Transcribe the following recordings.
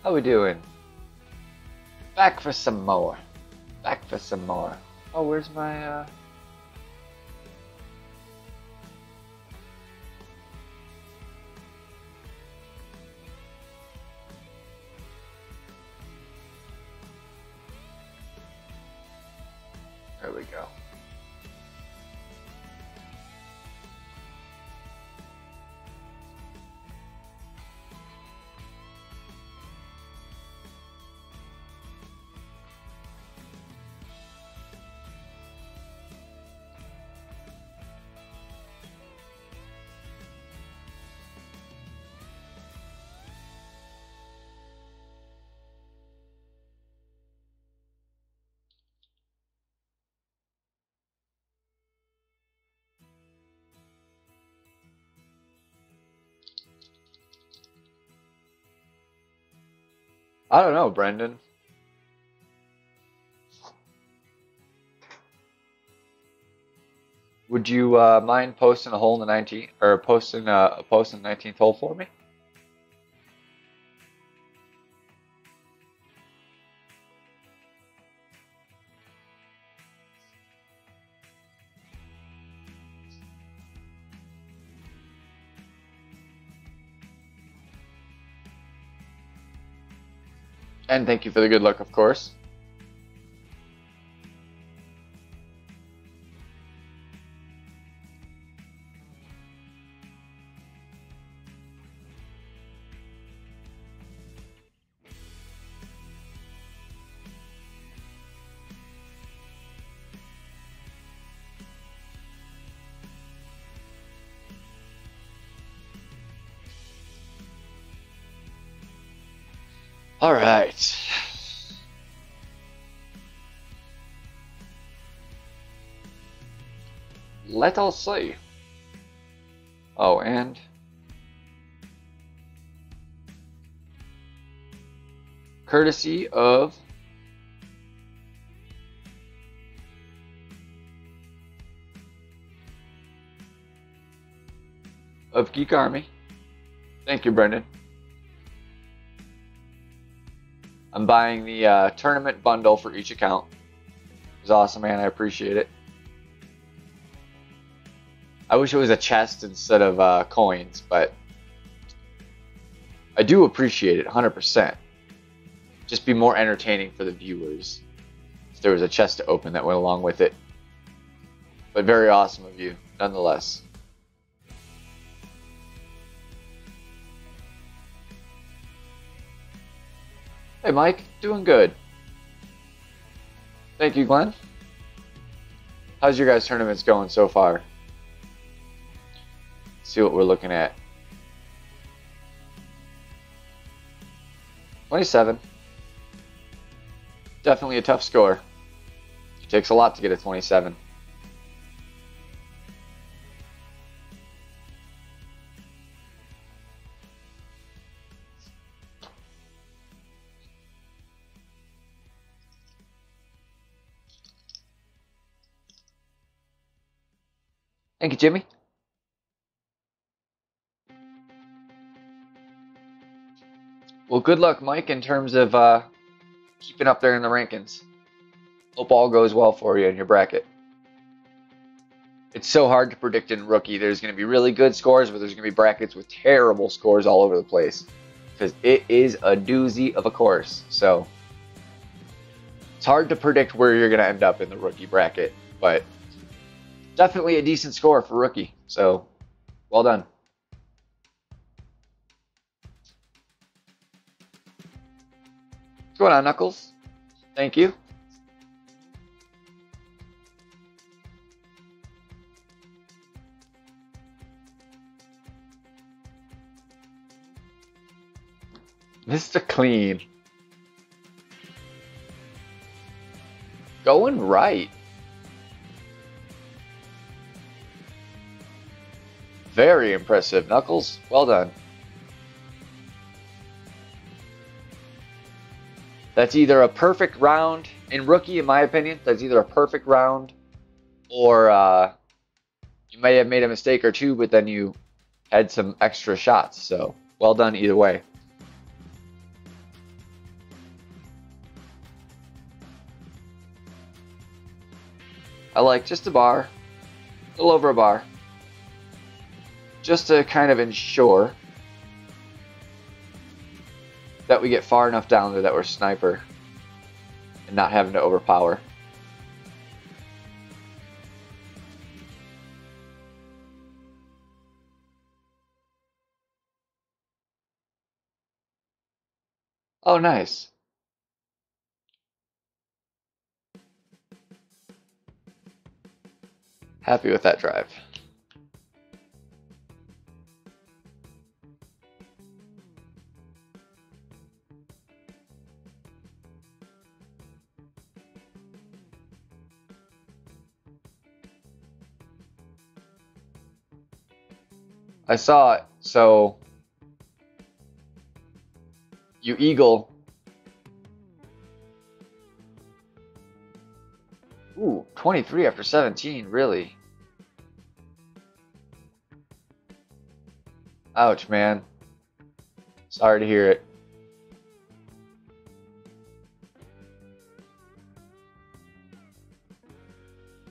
How we doing? Back for some more. Back for some more. Oh, where's my, There we go. I don't know, Brendan. Would you mind posting a hole in the 19th, or posting a post in the 19th hole for me? And thank you for the good luck, of course. All right. Let us see. Oh, and courtesy of Geek Army. Thank you, Brendan. I'm buying the tournament bundle for each account. It's awesome, man. I appreciate it. I wish it was a chest instead of coins, but I do appreciate it 100%. Just be more entertaining for the viewers if there was a chest to open that went along with it. But very awesome of you, nonetheless. Hey, Mike, doing good. Thank you, Glenn. How's your guys' tournaments going so far? Let's see what we're looking at. 27. Definitely a tough score. It takes a lot to get a 27. Thank you, Jimmy. Well, good luck, Mike, in terms of keeping up there in the rankings. Hope all goes well for you in your bracket. It's so hard to predict in rookie. There's going to be really good scores, but there's going to be brackets with terrible scores all over the place. Because it is a doozy of a course. So it's hard to predict where you're going to end up in the rookie bracket. But definitely a decent score for rookie. So well done. What's going on, Knuckles? Thank you. Mr. Clean. Going right. Very impressive, Knuckles. Well done. That's either a perfect round in rookie, in my opinion. That's either a perfect round, or you may have made a mistake or two, but then you had some extra shots. So well done either way. I like just a bar, a little over a bar, just to kind of ensure that we get far enough down there that we're sniper and not having to overpower. Oh, nice. Happy with that drive. I saw it. So you eagle. Ooh, 23 after 17, really? Ouch, man. Sorry to hear it.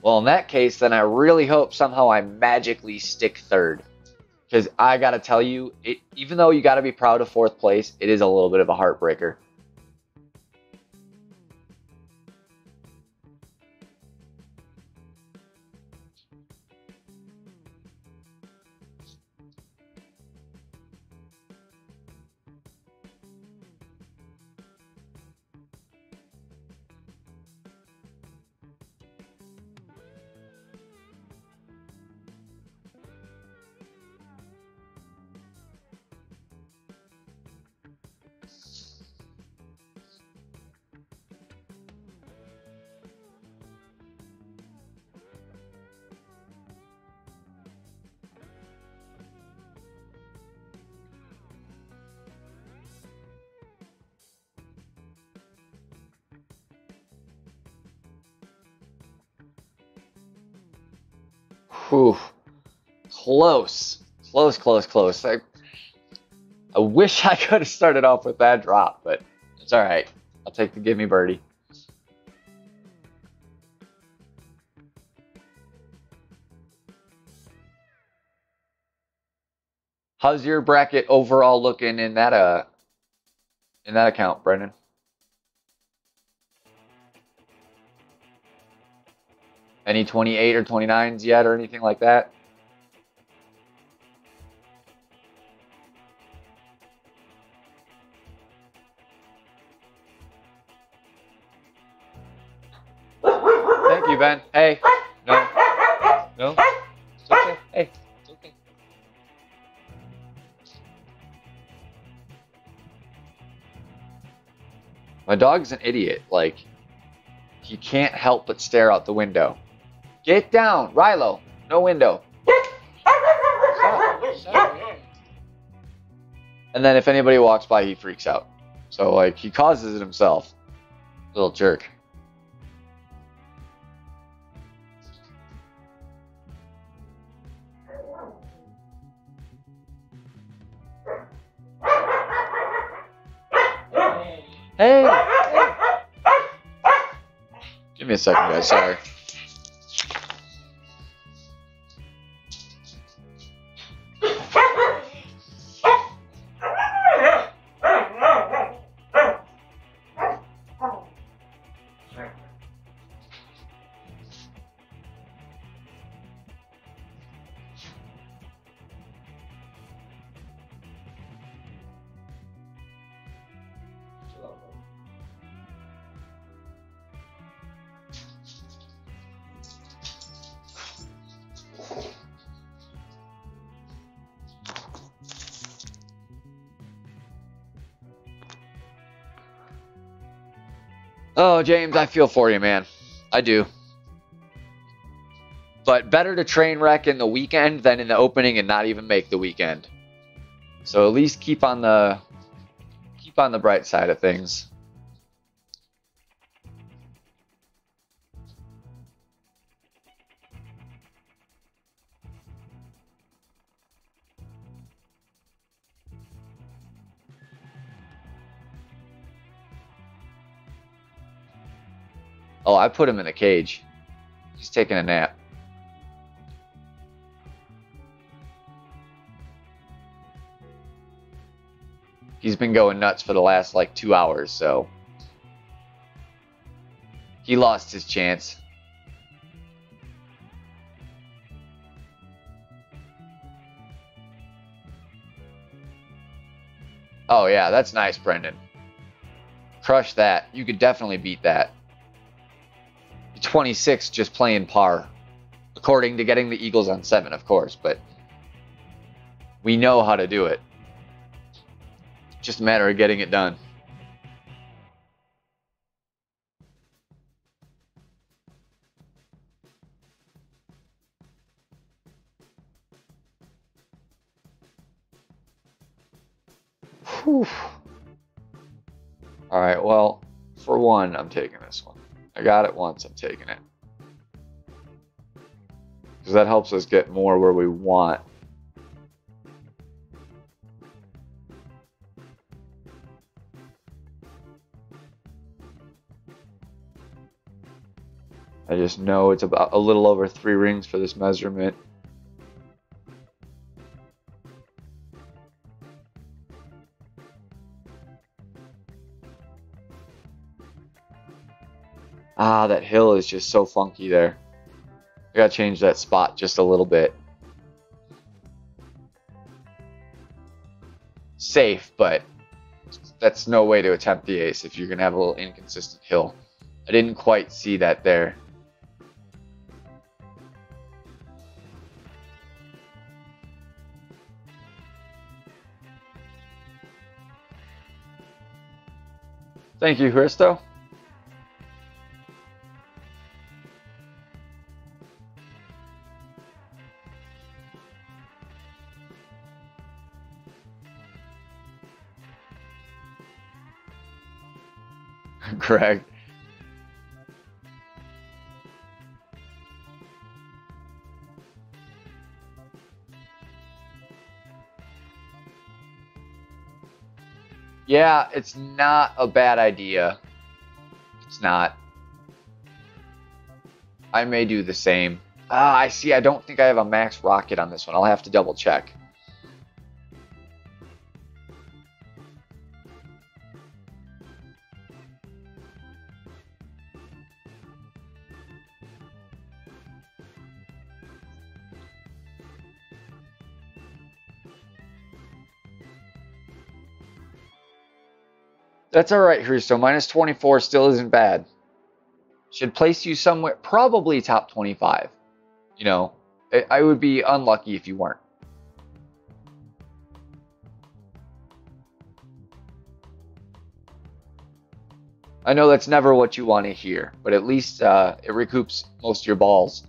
Well, in that case, then I really hope somehow I magically stick third. Because I gotta tell you, even though you gotta be proud of fourth place, it is a little bit of a heartbreaker. Whew. Close. Close, close, close. I wish I could have started off with that drop, but it's alright. I'll take the gimme birdie. How's your bracket overall looking in that account, Brendan? Any 28 or 29s yet or anything like that? Thank you, Ben. Hey. No. No. It's okay. Hey. It's okay. My dog's an idiot. Like, he can't help but stare out the window. Get down, Rilo. No window. Stop. And then if anybody walks by, he freaks out. So, like, he causes it himself. Little jerk. Hey. Give me a second, guys. Sorry. Oh, James, I feel for you, man. I do. But better to train wreck in the weekend than in the opening and not even make the weekend. So at least keep on the bright side of things. Oh, I put him in a cage. He's taking a nap. He's been going nuts for the last like 2 hours, so he lost his chance. Oh yeah, that's nice, Brendan. Crush that. You could definitely beat that. 26 just playing par. According to getting the Eagles on 7, of course, but we know how to do it. Just a matter of getting it done. Whew. All right, well, for one, I'm taking this one. I got it once, I'm taking it. Because that helps us get more where we want. I just know it's about a little over 3 rings for this measurement. Ah, that hill is just so funky there. I gotta change that spot just a little bit. Safe, but that's no way to attempt the ace if you're gonna have a little inconsistent hill. I didn't quite see that there. Thank you, Christo. Greg. Yeah, it's not a bad idea. It's not. I may do the same. Ah, I see. I don't think I have a max rocket on this one. I'll have to double check. That's alright, Hristo. Minus 24 still isn't bad. Should place you somewhere, probably top 25. You know, I would be unlucky if you weren't. I know that's never what you want to hear, but at least it recoups most of your balls,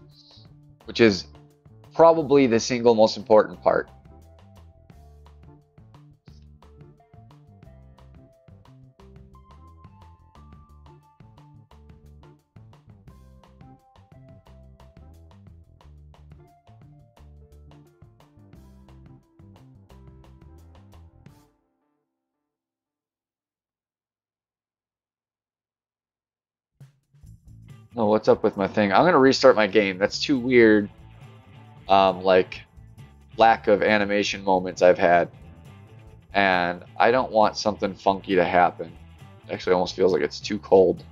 which is probably the single most important part. No, what's up with my thing? I'm gonna restart my game. That's too weird. Like lack of animation moments I've had, and I don't want something funky to happen. Actually, almost feels like it's too cold.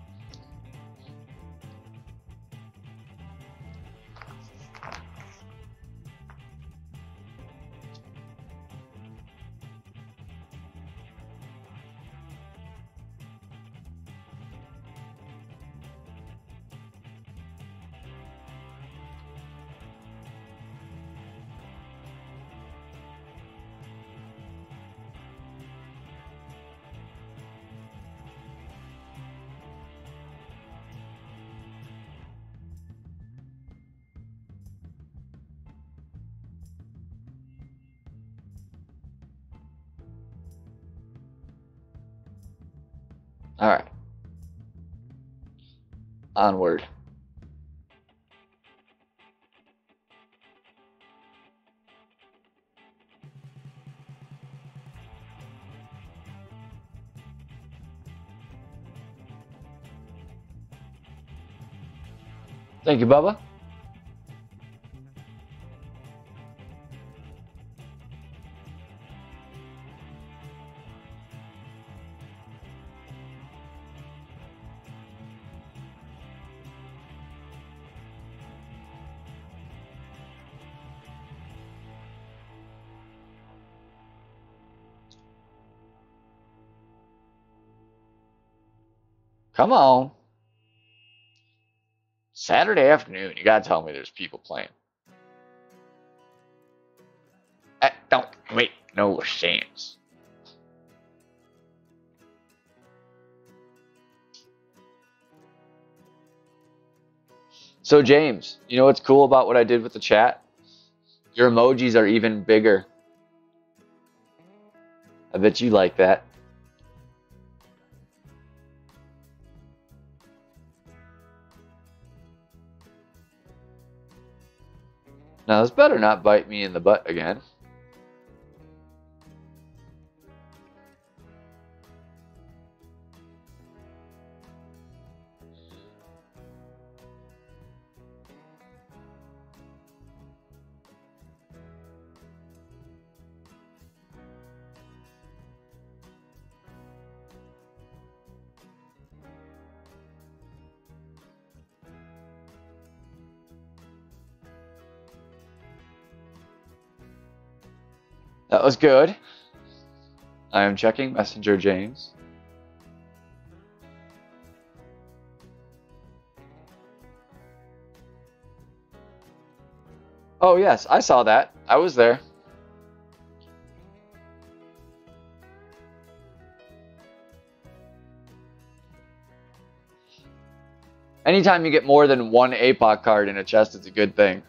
All right. Onward. Thank you, Bubba. Come on. Saturday afternoon, you gotta tell me there's people playing. Don't make no sense. So James, you know what's cool about what I did with the chat? Your emojis are even bigger. I bet you like that. Now this better not bite me in the butt again. That was good. I am checking Messenger, James. Oh yes, I saw that. I was there. Anytime you get more than one APOC card in a chest, it's a good thing.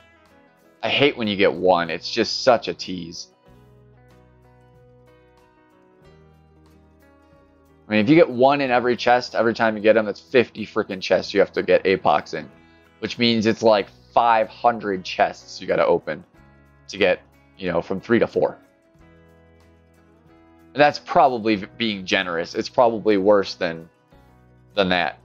I hate when you get one. It's just such a tease. I mean, if you get one in every chest, every time you get them, that's 50 freaking chests you have to get APOCs in. Which means it's like 500 chests you got to open to get, you know, from 3 to 4. And that's probably being generous. It's probably worse than that.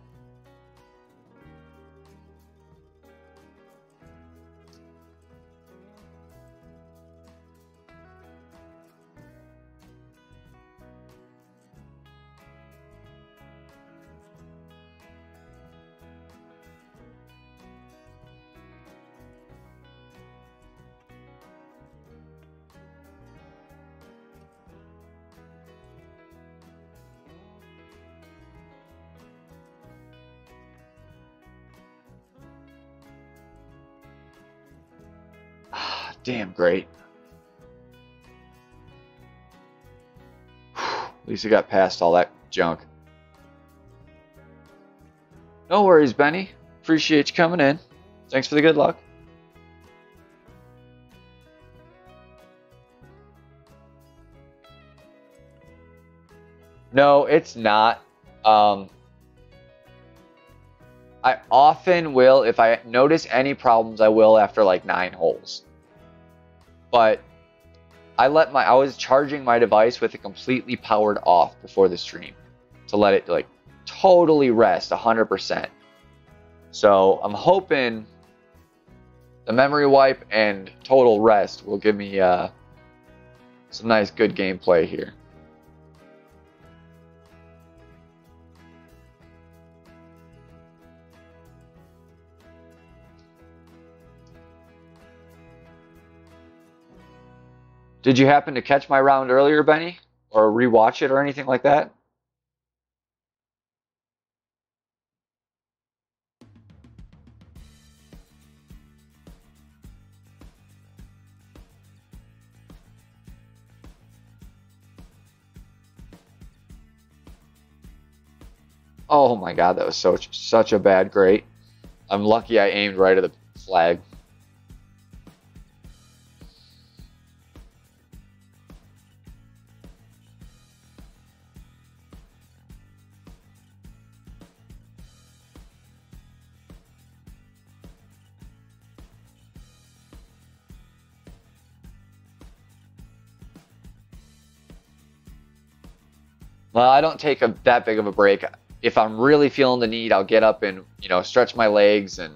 Damn great. At least I got past all that junk. No worries, Benny. Appreciate you coming in. Thanks for the good luck. No, it's not. I often will, if I notice any problems, I will after like 9 holes. But I was charging my device with it completely powered off before the stream to let it like totally rest 100%. So I'm hoping the memory wipe and total rest will give me some nice good gameplay here. Did you happen to catch my round earlier, Benny? Or rewatch it or anything like that? Oh my god, that was such a bad grate. I'm lucky I aimed right at the flag. Well, I don't take that big of a break. If I'm really feeling the need, I'll get up and, you know, stretch my legs and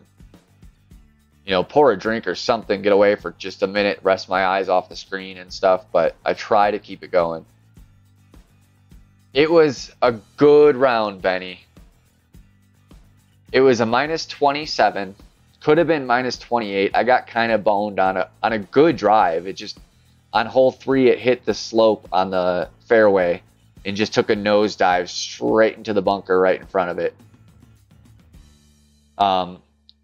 you know, pour a drink or something, get away for just a minute, rest my eyes off the screen and stuff, but I try to keep it going. It was a good round, Benny. It was a -27, could have been -28. I got kind of boned on a good drive. It just, on hole 3, it hit the slope on the fairway and just took a nosedive straight into the bunker right in front of it.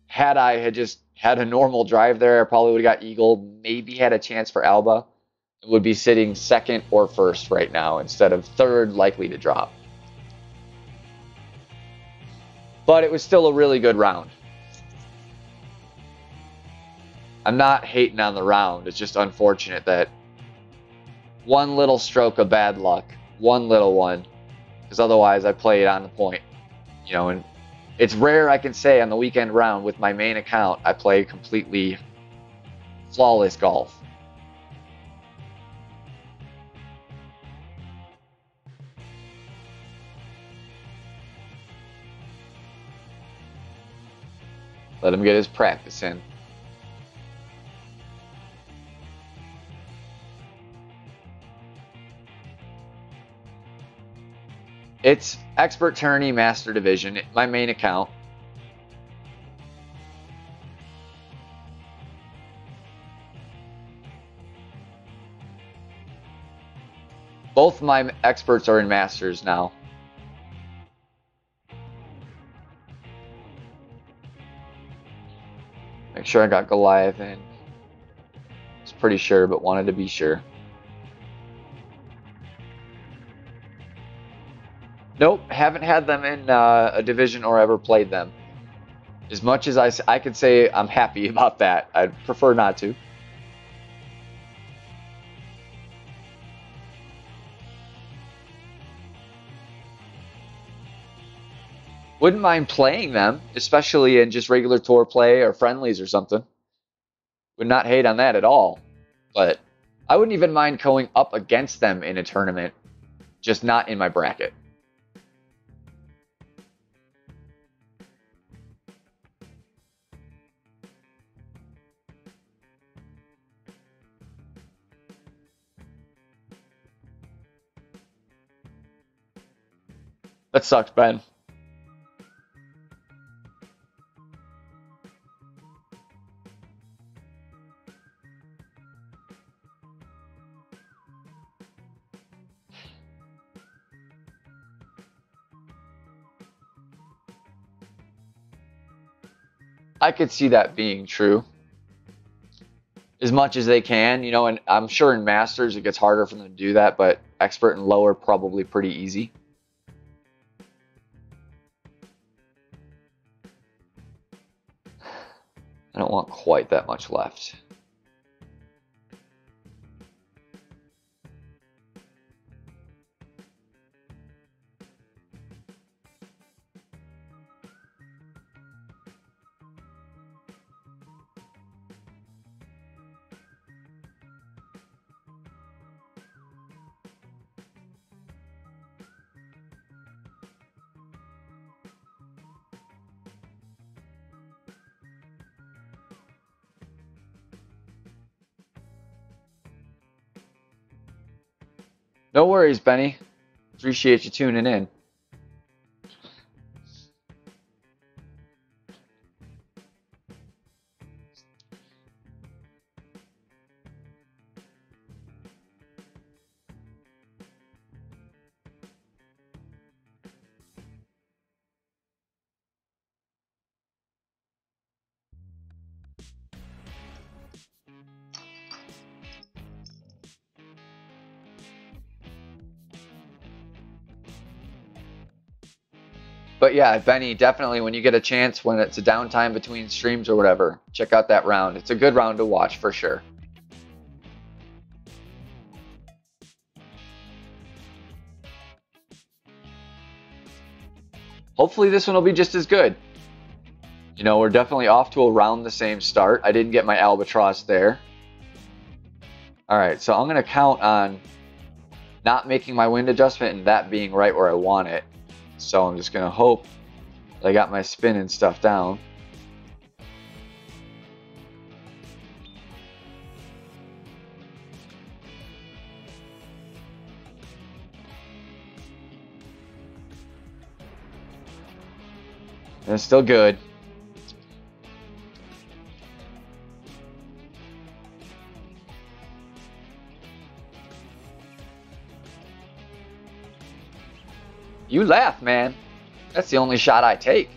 Had I just had a normal drive there, I probably would have got eagled, maybe had a chance for Alba. It would be sitting second or first right now instead of third, likely to drop. But it was still a really good round. I'm not hating on the round. It's just unfortunate that one little stroke of bad luck, one little one, because otherwise I played on the point, you know, and it's rare I can say on the weekend round with my main account I play completely flawless golf. Let him get his practice in. It's Expert Tourney Master Division, my main account. Both my experts are in Masters now. Make sure I got Goliath in. I was pretty sure, but wanted to be sure. Nope, haven't had them in a division or ever played them. As much as I could say I'm happy about that, I'd prefer not to. Wouldn't mind playing them, especially in just regular tour play or friendlies or something. Would not hate on that at all. But I wouldn't even mind going up against them in a tournament, just not in my bracket. That sucks, Ben. I could see that being true. As much as they can, you know, and I'm sure in Masters it gets harder for them to do that, but Expert and lower probably pretty easy. I don't want quite that much left. No worries, Benny. Appreciate you tuning in. But yeah, Benny, definitely when you get a chance, when it's a downtime between streams or whatever, check out that round. It's a good round to watch for sure. Hopefully this one will be just as good. You know, we're definitely off to around the same start. I didn't get my albatross there. All right, so I'm going to count on not making my wind adjustment and that being right where I want it. So I'm just going to hope that I got my spin and stuff down. And it's still good. You laugh, man. That's the only shot I take.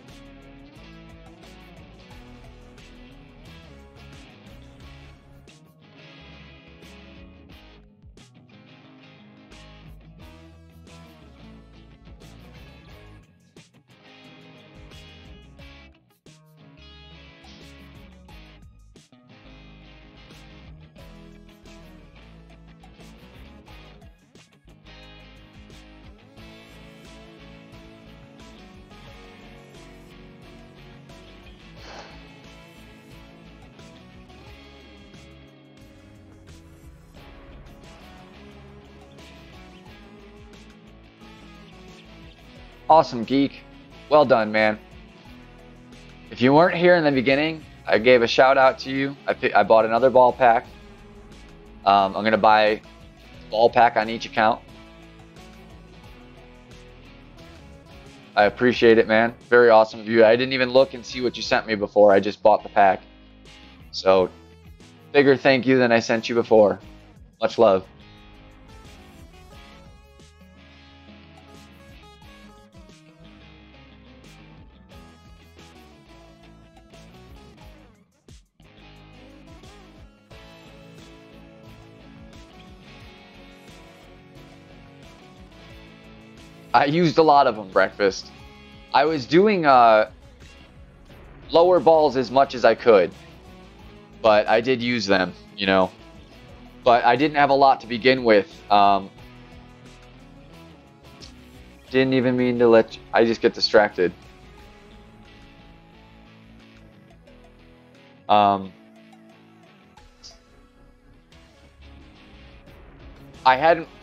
Awesome, Geek. Well done, man. If you weren't here in the beginning, I gave a shout out to you. I bought another ball pack. I'm going to buy a ball pack on each account. I appreciate it, man. Very awesome of you. I didn't even look and see what you sent me before. I just bought the pack. So, bigger thank you than I sent you before. Much love. I used a lot of them, breakfast. I was doing lower balls as much as I could, but I did use them, you know. But I didn't have a lot to begin with. Didn't even mean to let you, I just get distracted.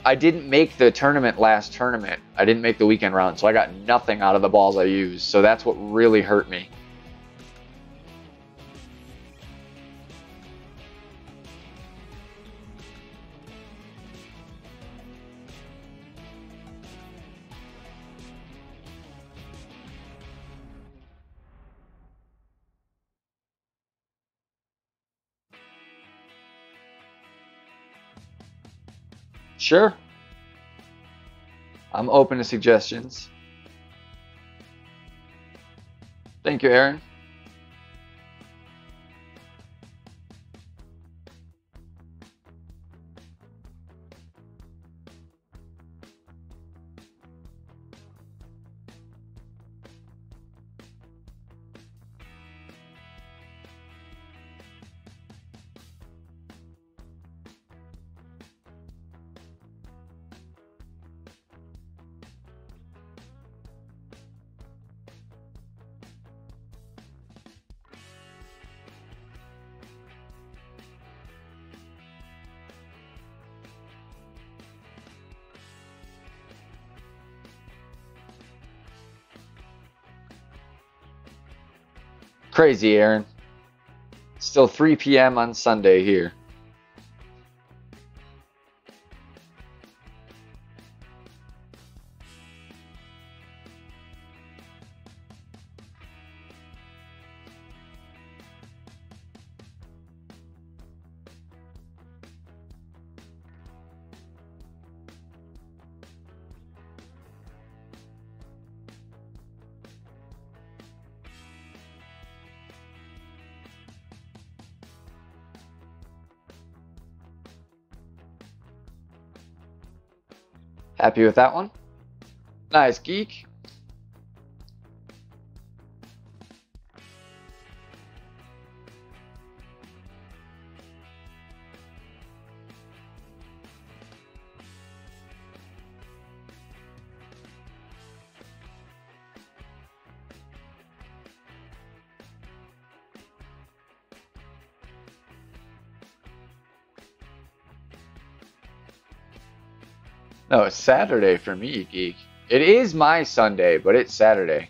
I didn't make the tournament last tournament. I didn't make the weekend round, so I got nothing out of the balls I used. So that's what really hurt me. Sure. I'm open to suggestions. Thank you, Aaron. Crazy, Aaron. Still 3 p.m. on Sunday here. Happy with that one? Nice, Geek. No, it's Saturday for me, Geek. It is my Sunday, but it's Saturday.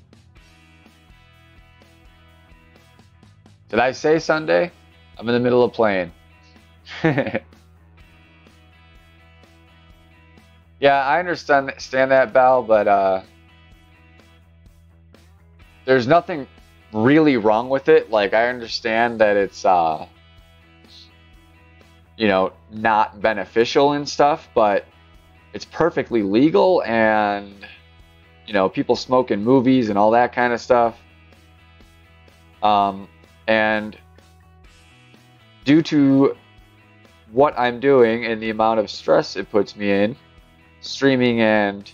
Did I say Sunday? I'm in the middle of playing. Yeah, I understand that, Bal, but there's nothing really wrong with it. Like, I understand that it's, you know, not beneficial and stuff, but it's perfectly legal, and, you know, people smoke in movies and all that kind of stuff. And due to what I'm doing and the amount of stress it puts me in, streaming and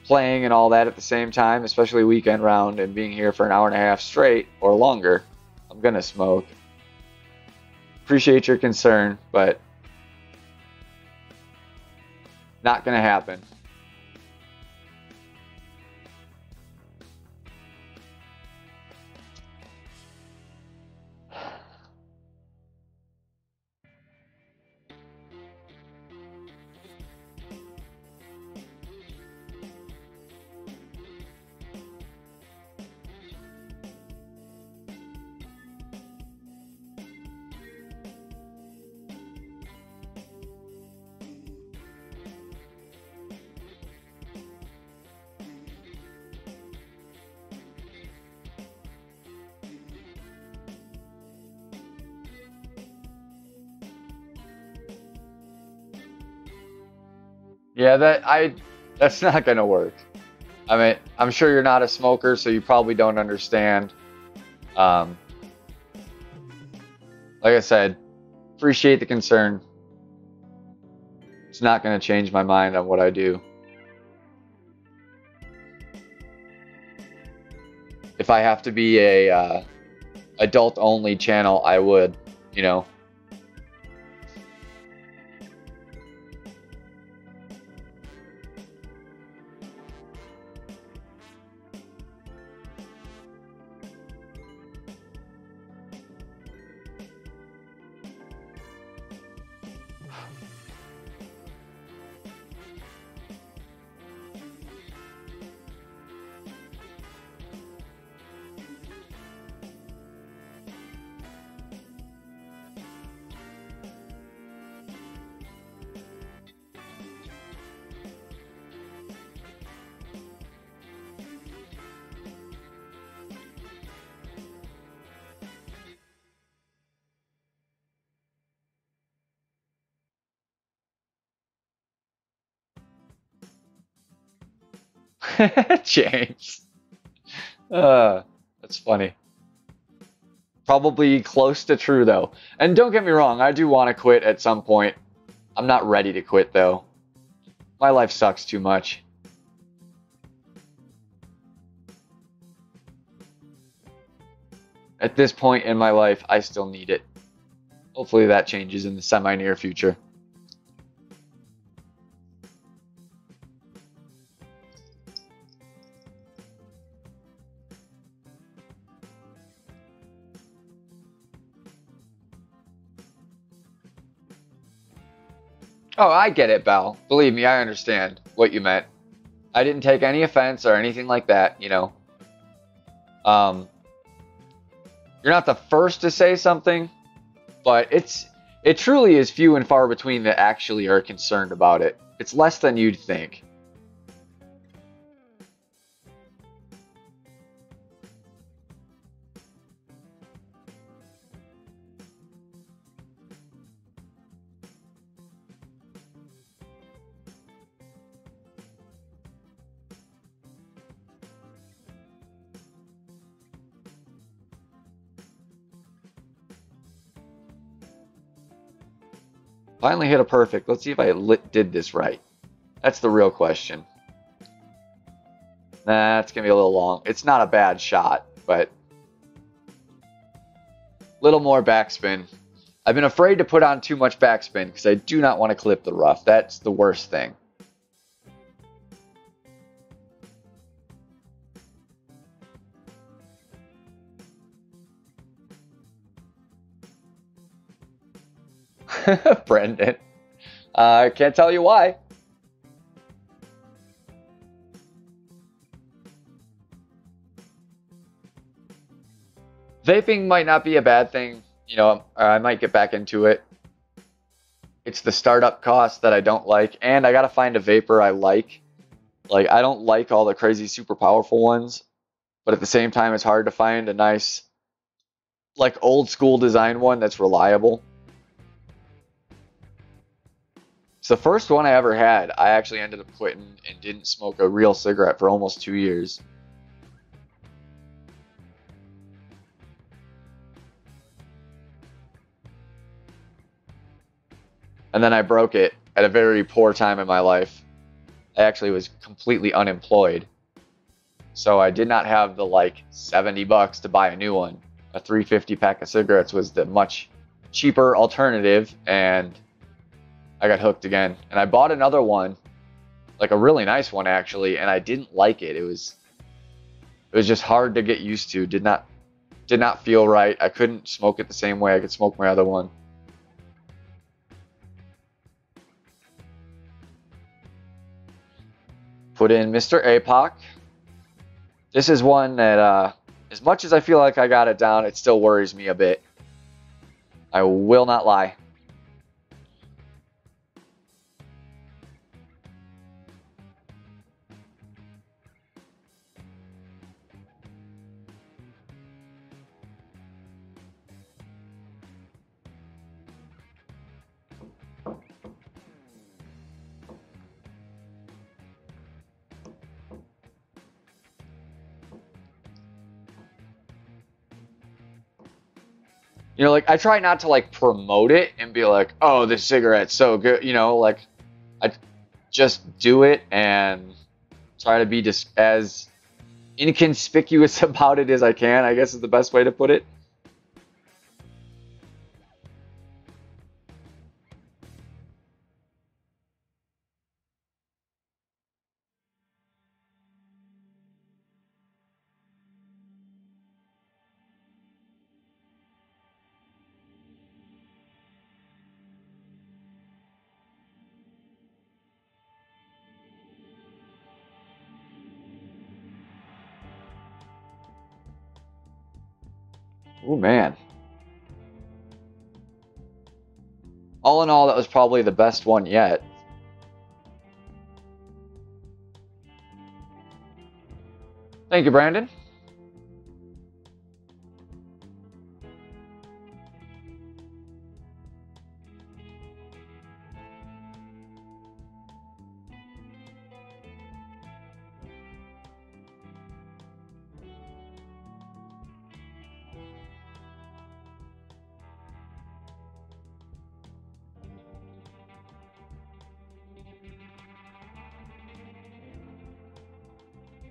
playing and all that at the same time, especially weekend round and being here for an hour and a half straight or longer, I'm gonna smoke. Appreciate your concern, but not gonna happen. Yeah, that's not gonna work. I mean, I'm sure you're not a smoker, so you probably don't understand. Um, like I said, appreciate the concern. It's not gonna change my mind on what I do. If I have to be a adult only channel, I would, you know. James. That's funny. Probably close to true, though. And don't get me wrong, I do want to quit at some point. I'm not ready to quit, though. My life sucks too much. At this point in my life, I still need it. Hopefully that changes in the semi-near future. Oh, I get it, Bal. Believe me, I understand what you meant. I didn't take any offense or anything like that, you know. You're not the first to say something, but it truly is few and far between that actually are concerned about it. It's less than you'd think. Finally hit a perfect. Let's see if I did this right. That's the real question. Nah, it's going to be a little long. It's not a bad shot, but a little more backspin. I've been afraid to put on too much backspin because I do not want to clip the rough. That's the worst thing. Brendan. I can't tell you why. Vaping might not be a bad thing. You know, I might get back into it. It's the startup cost that I don't like. And I got to find a vapor I like. Like, I don't like all the crazy super powerful ones. but at the same time, it's hard to find a nice, like, old school design one that's reliable. So the first one I ever had, I actually ended up quitting and didn't smoke a real cigarette for almost 2 years. And then I broke it at a very poor time in my life. I actually was completely unemployed. So I did not have the like $70 to buy a new one. A 350 pack of cigarettes was the much cheaper alternative, and I got hooked again. And I bought another one, like a really nice one actually, and I didn't like it. It was just hard to get used to. Did not feel right. I couldn't smoke it the same way I could smoke my other one. Put in Mr. APOC. This is one that, as much as I feel like I got it down, it still worries me a bit. I will not lie. You know, like, I try not to, like, promote it and be like, oh, this cigarette's so good. You know, like, I just do it and try to be just as inconspicuous about it as I can, I guess is the best way to put it. Oh, man. All in all, that was probably the best one yet. Thank you, Brandon.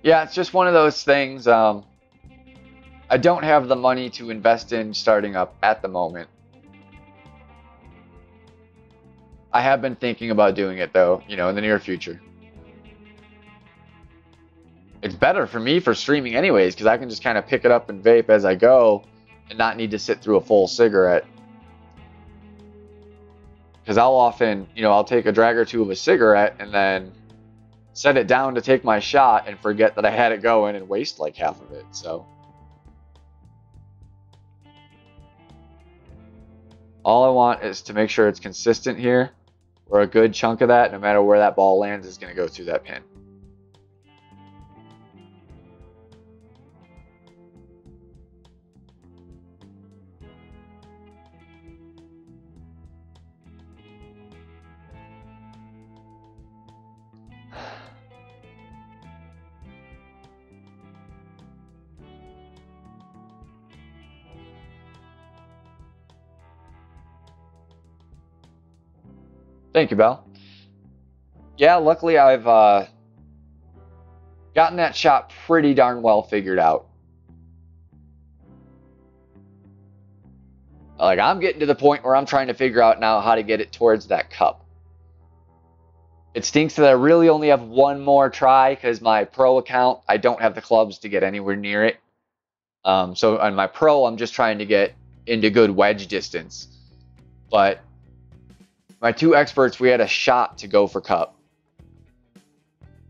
Yeah, it's just one of those things. I don't have the money to invest in starting up at the moment. I have been thinking about doing it, though, you know, in the near future. It's better for me for streaming anyways, because I can just kind of pick it up and vape as I go and not need to sit through a full cigarette. Because I'll often, you know, I'll take a drag or two of a cigarette and then set it down to take my shot and forget that I had it going and waste like half of it. So all I want is to make sure it's consistent here, where a good chunk of that, no matter where that ball lands, is going to go through that pin. Thank you, Belle. Yeah, luckily I've gotten that shot pretty darn well figured out. Like, I'm getting to the point where I'm trying to figure out now how to get it towards that cup. It stinks that I really only have one more try, because my pro account, I don't have the clubs to get anywhere near it. So on my pro, I'm just trying to get into good wedge distance. But my two experts, we had a shot to go for cup.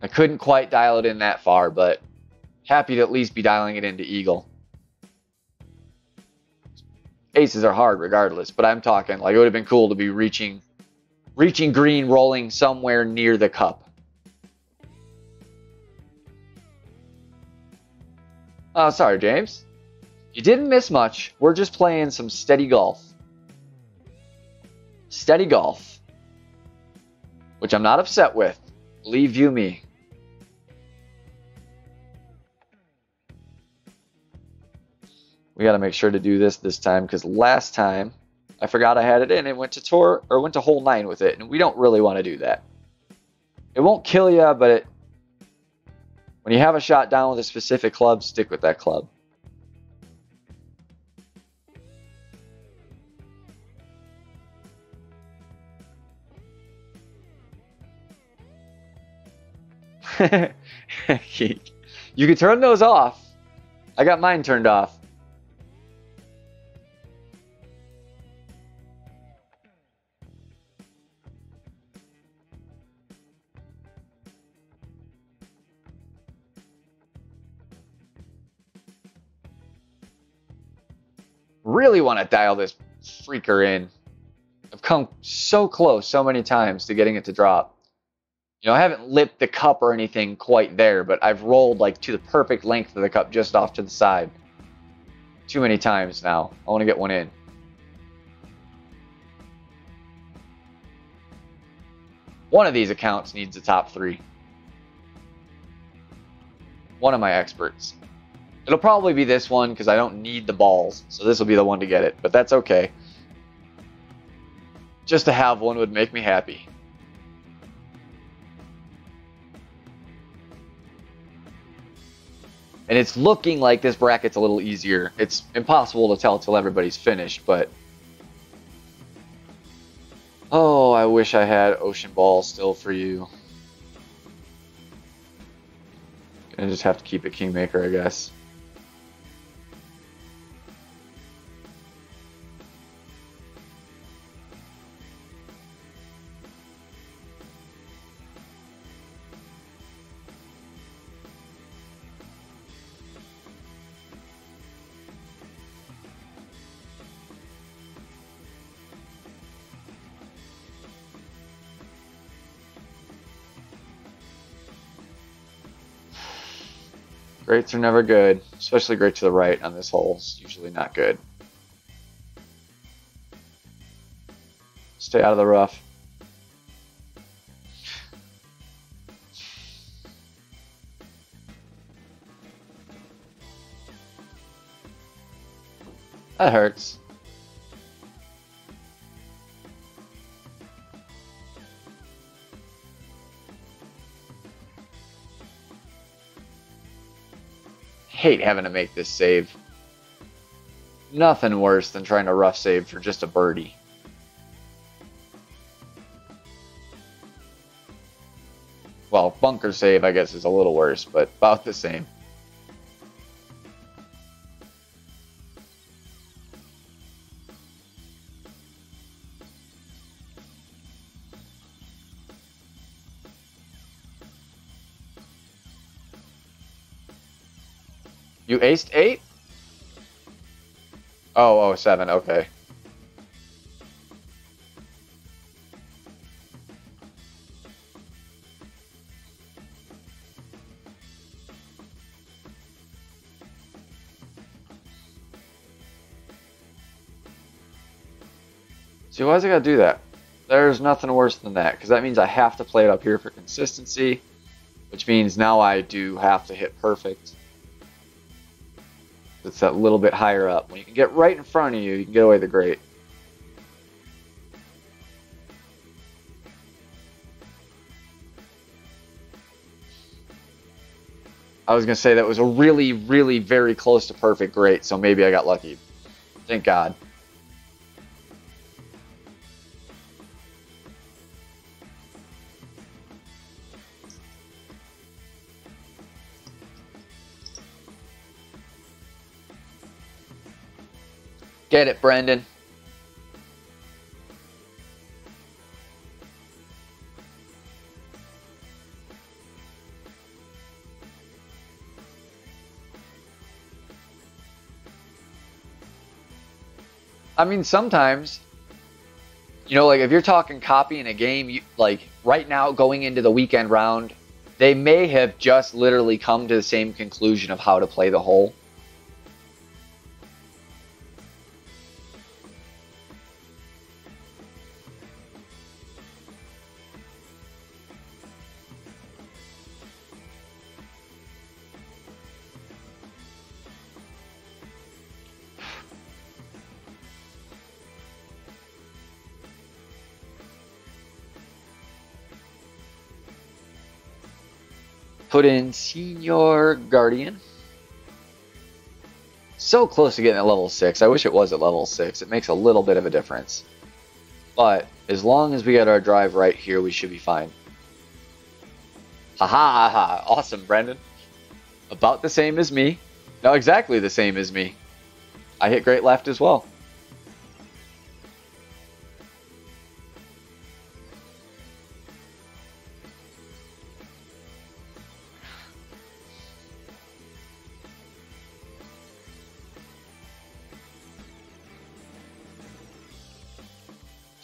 I couldn't quite dial it in that far, but happy to at least be dialing it into eagle. Aces are hard regardless, but I'm talking like it would have been cool to be reaching green, rolling somewhere near the cup. Oh, sorry, James. You didn't miss much. We're just playing some steady golf. Steady golf. Which I'm not upset with. Believe you me. We got to make sure to do this time because last time I forgot I had it in and went to hole 9 with it, and we don't really want to do that. It won't kill you, but when you have a shot down with a specific club, stick with that club. You can turn those off. I got mine turned off. Really want to dial this freaker in. I've come so close so many times to getting it to drop. You know, I haven't lipped the cup or anything quite there, but I've rolled like to the perfect length of the cup just off to the side. Too many times now. I want to get one in. One of these accounts needs a top 3. One of my experts. It'll probably be this one because I don't need the balls, so this will be the one to get it, but that's okay. Just to have one would make me happy. And it's looking like this bracket's a little easier. It's impossible to tell till everybody's finished, but... Oh, I wish I had Ocean Ball still for you. I just have to keep it Kingmaker, I guess. Greats are never good, especially great to the right on this hole. It's usually not good. Stay out of the rough. That hurts. Hate having to make this save. Nothing worse than trying to rough save for just a birdie. Well, bunker save, I guess, is a little worse, but about the same. You aced 8? Oh, 7, okay. See, why's I gotta do that? There's nothing worse than that, because that means I have to play it up here for consistency, which means now I do have to hit perfect. It's that little bit higher up. When you can get right in front of you, you can get away the great. I was going to say that was a really, really very close to perfect great, so maybe I got lucky. Thank God. Get it, Brendan. I mean, sometimes, you know, like if you're talking copy in a game, you, like right now going into the weekend round, they may have just literally come to the same conclusion of how to play the hole. put in Senior Guardian. So close to getting at level 6. I wish it was at level 6. It makes a little bit of a difference. But as long as we get our drive right here, we should be fine. Ha ha ha. Awesome, Brendan. About the same as me. No, exactly the same as me. I hit great left as well.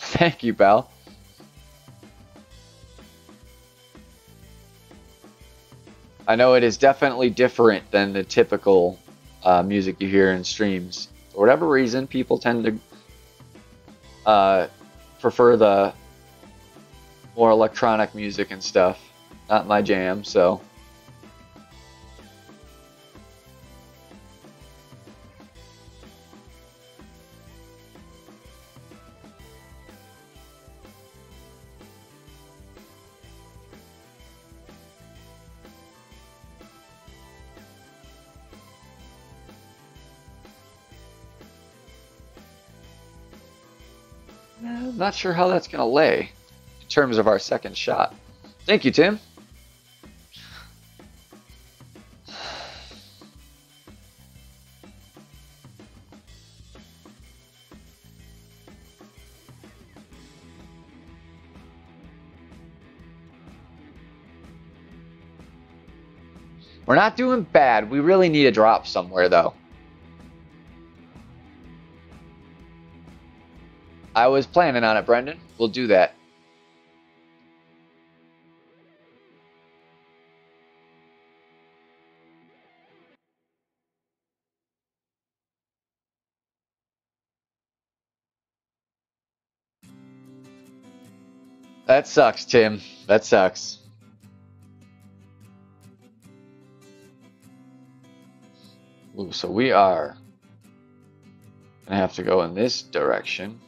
Thank you, pal. I know it is definitely different than the typical music you hear in streams. For whatever reason, people tend to prefer the more electronic music and stuff. Not my jam, so. I'm not sure how that's going to lay in terms of our second shot. Thank you, Tim. We're not doing bad. We really need a drop somewhere, though. I was planning on it, Brendan. We'll do that. That sucks, Tim. That sucks. Ooh, so we are gonna have to go in this direction.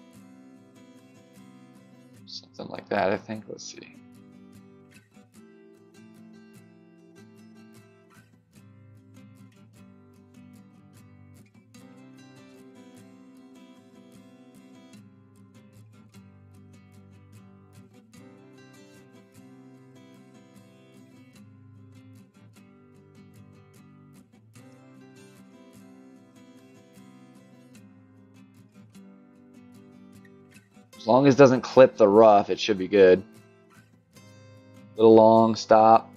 Something like that, I think. Let's see. As long as it doesn't clip the rough, it should be good. Little long stop.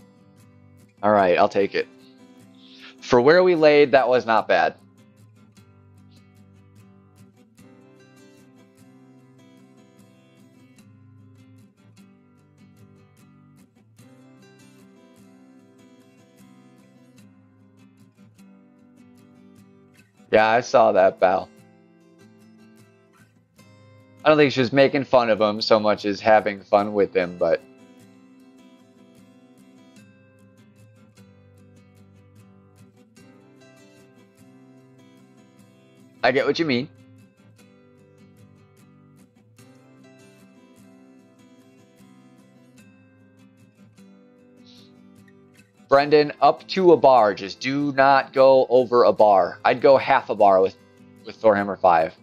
All right, I'll take it. For where we laid, that was not bad. Yeah, I saw that, pal. I don't think she was making fun of him so much as having fun with him, but I get what you mean. Brendan, up to a bar. Just do not go over a bar. I'd go half a bar with Thorhammer 5.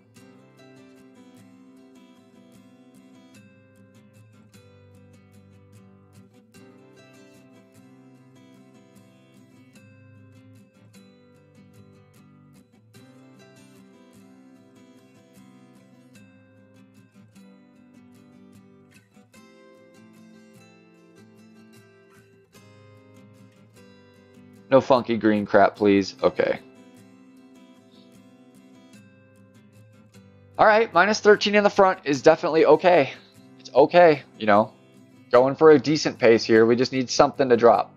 No funky green crap, please. Okay. All right, minus 13 in the front is definitely okay. It's okay, you know. Going for a decent pace here. We just need something to drop.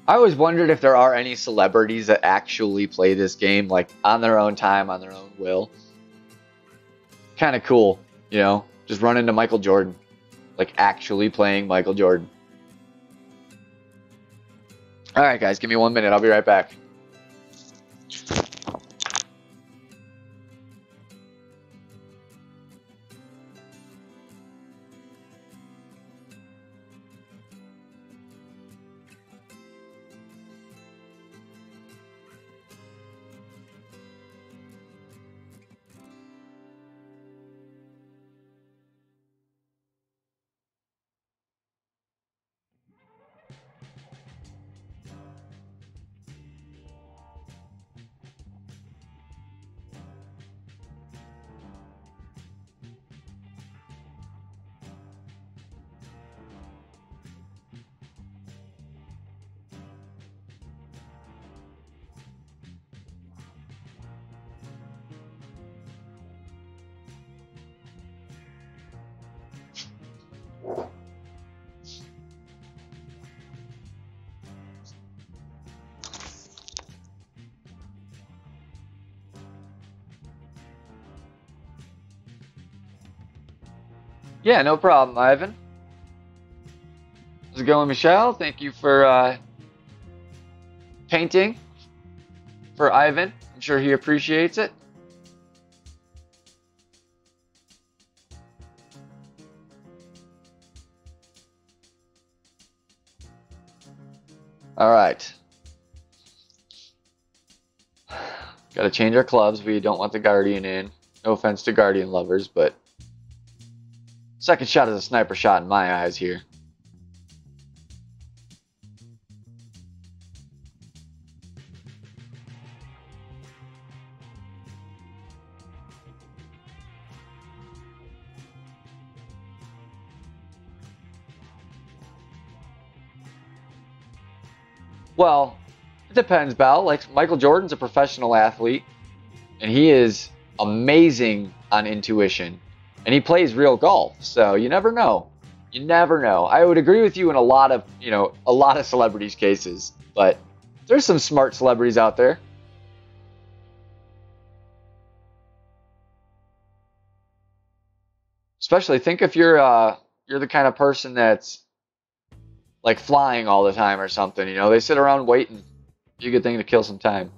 I always wondered if there are any celebrities that actually play this game, like on their own time, on their own will. Kind of cool, you know, just run into Michael Jordan, like actually playing Michael Jordan. All right, guys, give me 1 minute. I'll be right back. Yeah, no problem, Ivan. How's it going, Michelle? Thank you for painting for Ivan. I'm sure he appreciates it. All right. Got to change our clubs. We don't want the Guardian in. No offense to Guardian lovers, but second shot is a sniper shot in my eyes here. Well, it depends, Bal. Like, Michael Jordan's a professional athlete, and he is amazing on intuition, and he plays real golf. So you never know. You never know. I would agree with you in a lot of, a lot of celebrities' cases, but there's some smart celebrities out there. Especially think if you're the kind of person that's like flying all the time or something, they sit around waiting. Be a good thing to kill some time.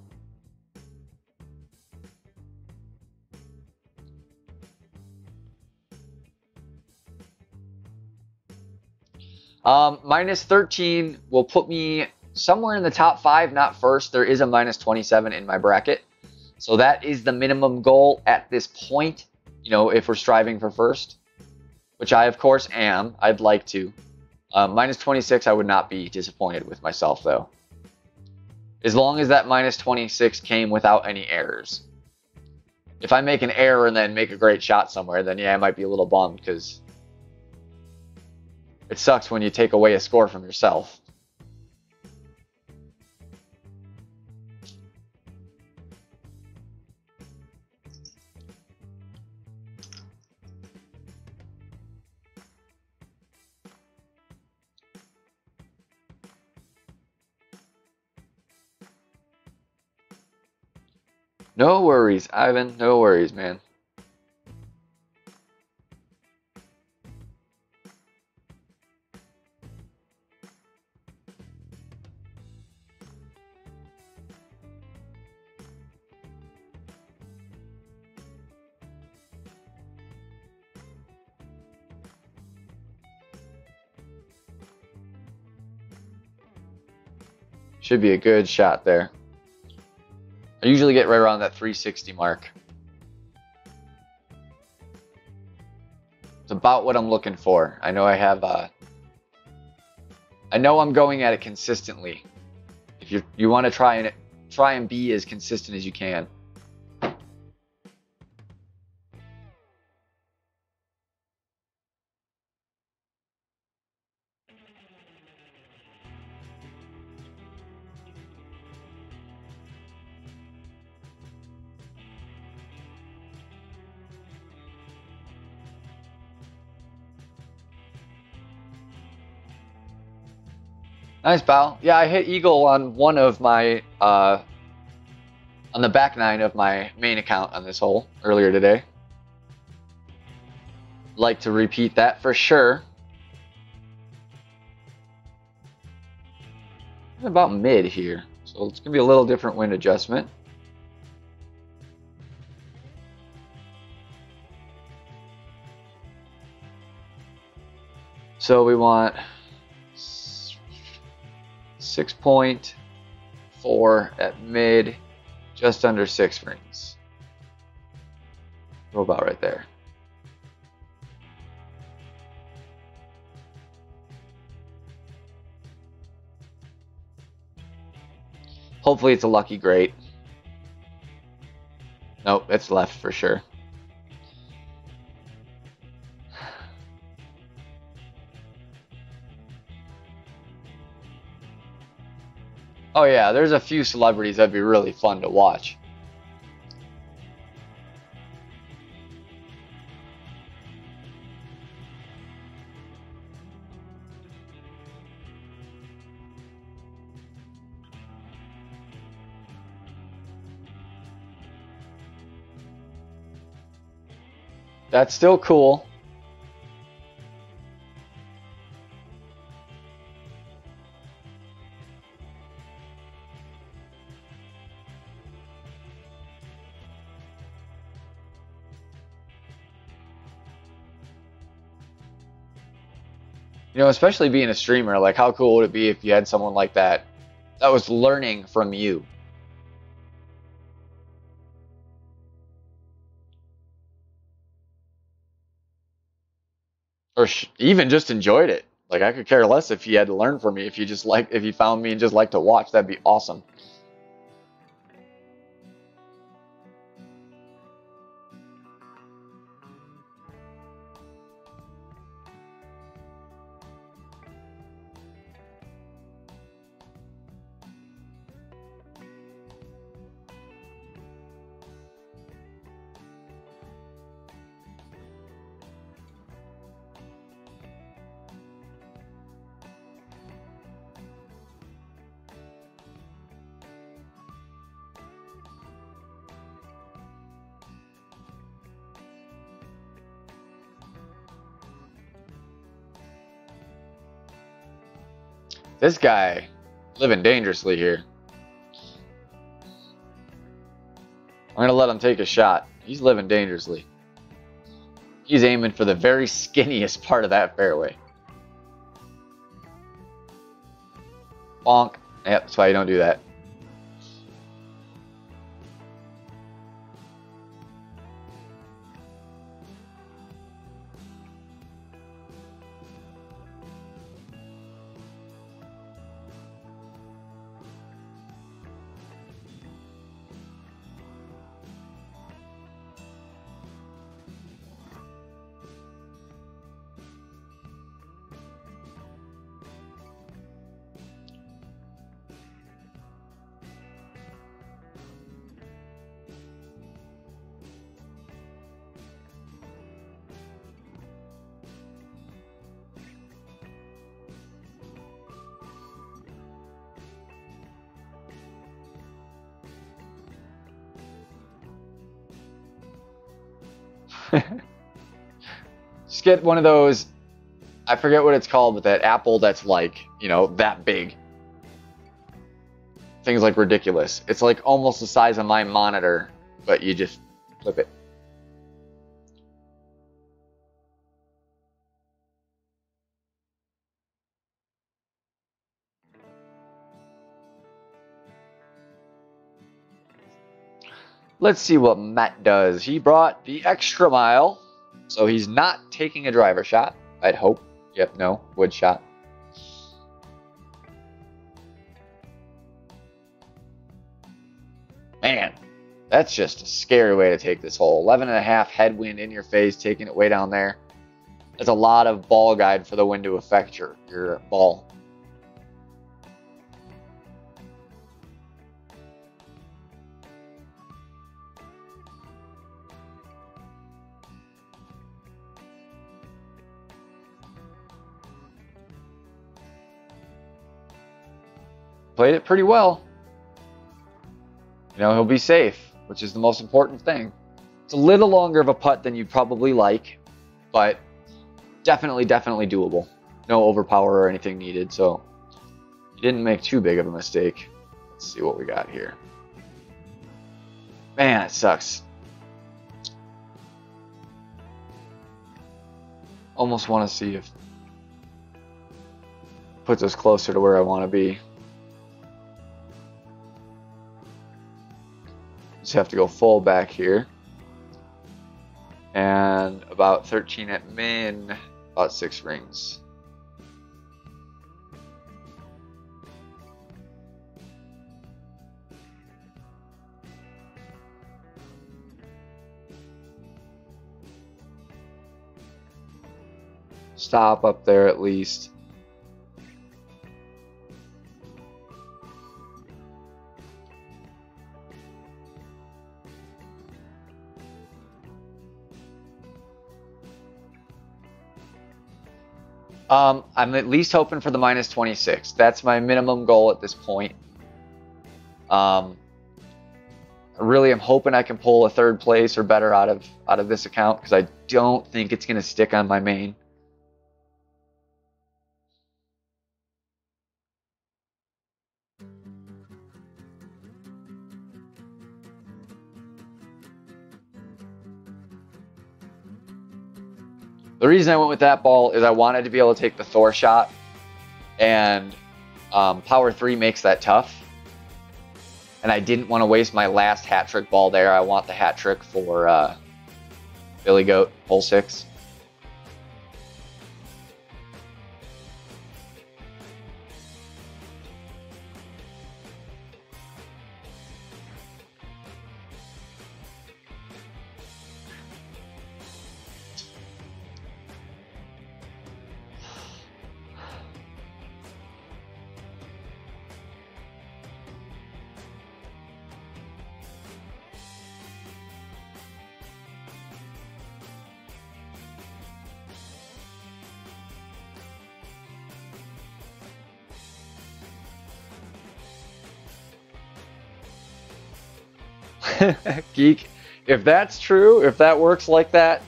Minus 13 will put me somewhere in the top 5, not first. There is a minus 27 in my bracket. So that is the minimum goal at this point, if we're striving for first, which I, of course, am. I'd like to. Minus 26, I would not be disappointed with myself, though. As long as that minus 26 came without any errors. If I make an error and then make a great shot somewhere, then yeah, I might be a little bummed, because it sucks when you take away a score from yourself. No worries, Ivan. No worries, man. Should be a good shot there. I usually get right around that 360 mark. It's about what I'm looking for. I know I have I know I'm going at it consistently. If you want to try and be as consistent as you can. Nice, pal. Yeah, I hit eagle on one of my on the back nine of my main account on this hole earlier today. Like to repeat that for sure. About mid here, so it's gonna be a little different wind adjustment. So we want 6.4 at mid, just under 6 rings. Go about right there. Hopefully it's a lucky great. Nope, it's left for sure. Oh yeah, there's a few celebrities that'd be really fun to watch. That's still cool. You know, especially being a streamer, like how cool would it be if you had someone like that that was learning from you? Or even just enjoyed it. Like I could care less if he had to learn from me. If you just like, if you found me and just like to watch, that'd be awesome. This guy living dangerously here. I'm gonna let him take a shot. He's living dangerously. He's aiming for the very skinniest part of that fairway. Bonk. Yep, that's why you don't do that. Just get one of those, I forget what it's called, but that apple that's like, you know, that big. Thing's like ridiculous. It's like almost the size of my monitor, but you just flip it. Let's see what Matt does. He brought the extra mile, so he's not taking a driver shot, I'd hope. Yep, no, wood shot. Man, that's just a scary way to take this hole. 11.5 headwind in your face, taking it way down there. That's a lot of ball guide for the wind to affect your ball. played it pretty well. You know, he'll be safe, which is the most important thing. It's a little longer of a putt than you'd probably like, but definitely doable. No overpower or anything needed, so he didn't make too big of a mistake. Let's see what we got here. Man, it sucks. Almost want to see if it puts us closer to where I want to be. Just have to go full back here. And about 13 at min, about 6 rings. Stop up there at least. I'm at least hoping for the minus 26. That's my minimum goal at this point. Really, I'm hoping I can pull a 3rd place or better out of this account, because I don't think it's going to stick on my main. The reason I went with that ball is I wanted to be able to take the Thor shot, and power 3 makes that tough. And I didn't want to waste my last hat trick ball there. I want the hat trick for Billy Goat, hole 6. Geek, if that's true, if that works like that,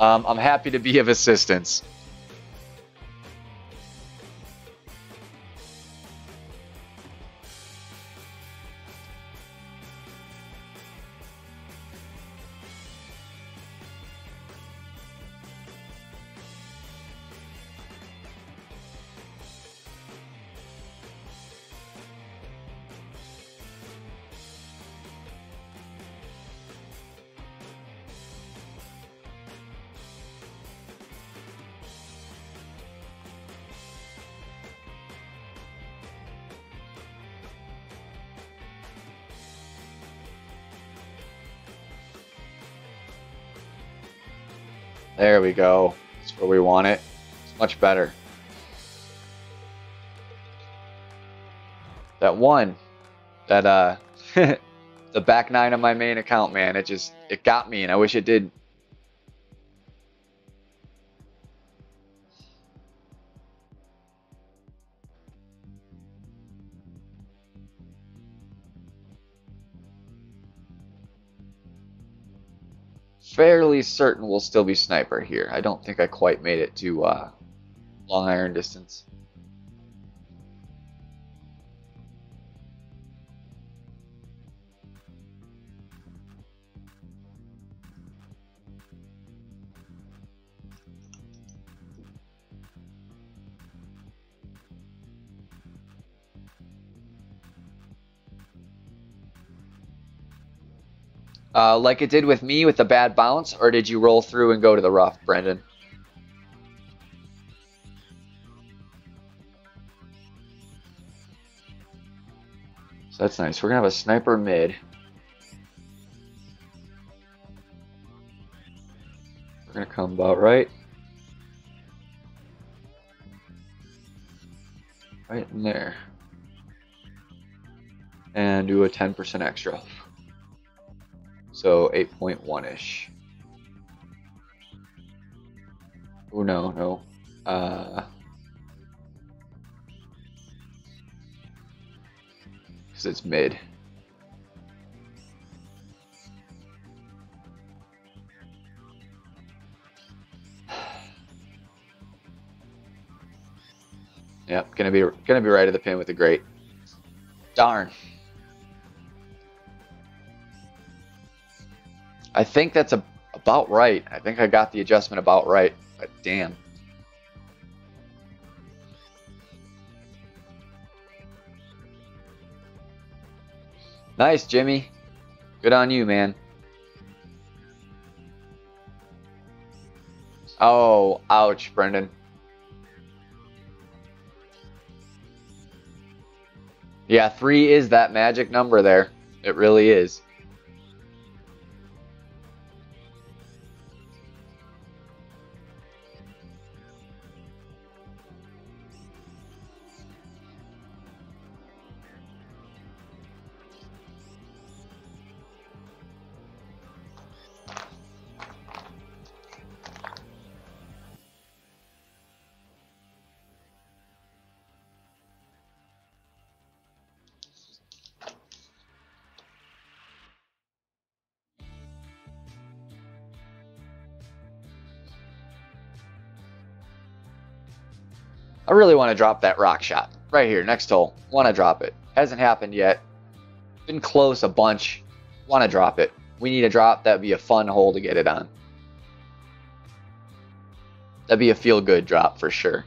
I'm happy to be of assistance. There we go. That's where we want it. It's much better. That one, that the back 9 of my main account, man, it got me, and I wish it did. Fairly certain we'll still be sniper here. I don't think I quite made it to long iron distance. Like it did with me with the bad bounce, or did you roll through and go to the rough, Brendan? So that's nice. We're going to have a sniper mid. We're going to come about right. Right in there. And do a 10% extra. So 8.1-ish. Oh, no. because it's mid. Yep, gonna be right at the pin with the grate. Darn. I think that's about right. I think I got the adjustment about right, but damn. Nice, Jimmy. Good on you, man. Oh, ouch, Brendan. Yeah, 3 is that magic number there. It really is. I really want to drop that rock shot. Right here, next hole. Want to drop it. Hasn't happened yet. Been close a bunch. Want to drop it. We need a drop. That'd be a fun hole to get it on. That'd be a feel-good drop for sure.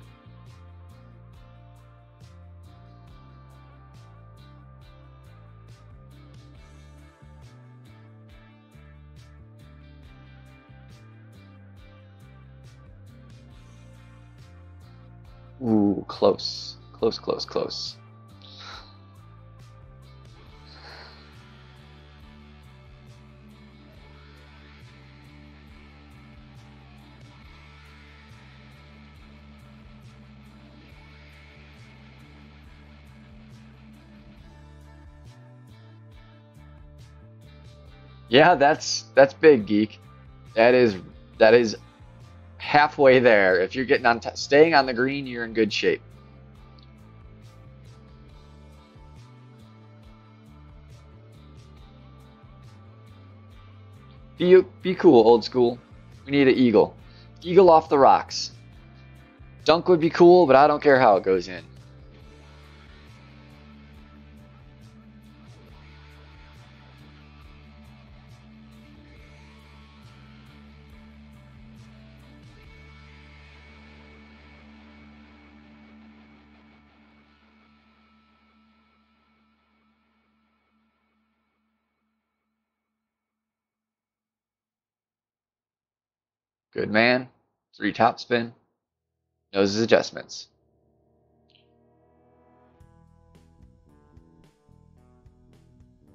Ooh, close. Close, close, close. Yeah, that's big, Geek. That is halfway there. If you're getting on staying on the green, you're in good shape. Be cool, old school. We need an eagle. Eagle off the rocks. Dunk would be cool, but I don't care how it goes in. Good man. 3 topspin. Knows his adjustments.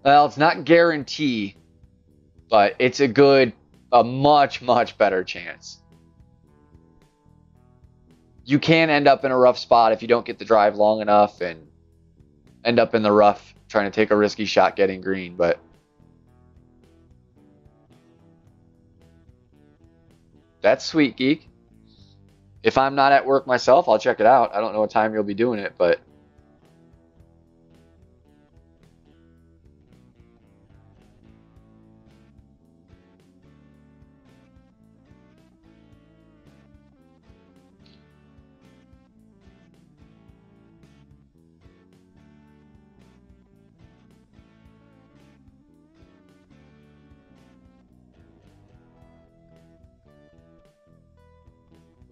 Well, it's not guarantee, but it's a much, much better chance. You can end up in a rough spot if you don't get the drive long enough and end up in the rough trying to take a risky shot getting green, but that's sweet, Geek. If I'm not at work myself, I'll check it out. I don't know what time you'll be doing it, but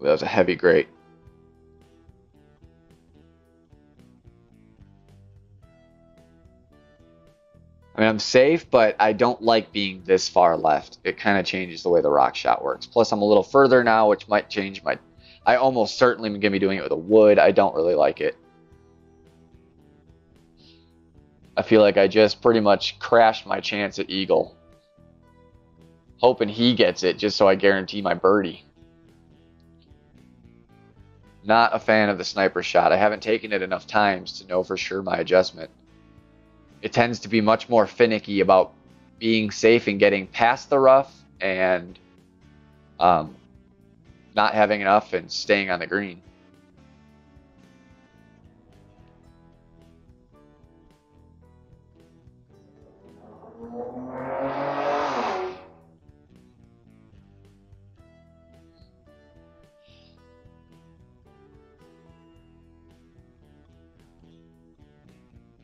that was a heavy grate. I mean, I'm safe, but I don't like being this far left. It kind of changes the way the rock shot works. Plus, I'm a little further now, which might change my... I almost certainly am going to be doing it with a wood. I don't really like it. I feel like I just pretty much crashed my chance at eagle. Hoping he gets it just so I guarantee my birdie. Not a fan of the sniper shot. I haven't taken it enough times to know for sure my adjustment. It tends to be much more finicky about being safe and getting past the rough and not having enough and staying on the green.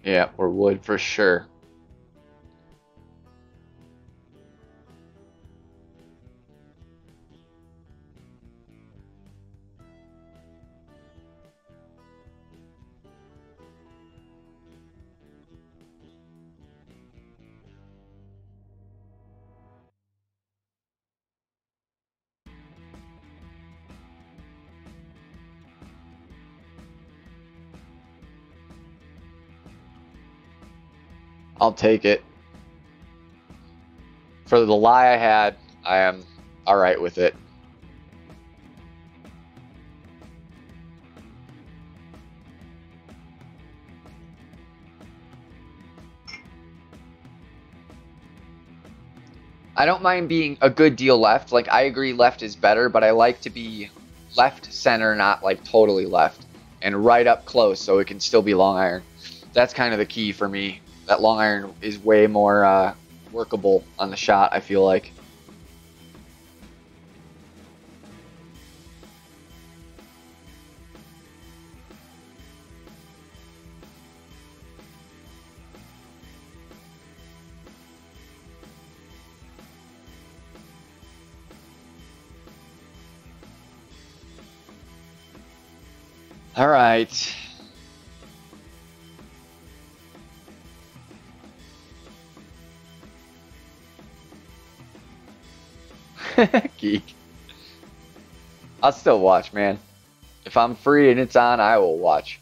Yeah, or wood for sure. I'll take it. For the lie I had, I am alright with it. I don't mind being a good deal left. Like, I agree left is better, but I like to be left center, not like totally left. And right up close so it can still be long iron. That's kind of the key for me. That long iron is way more workable on the shot, I feel like. All right. Geek. I'll still watch, man. If I'm free and it's on, I will watch.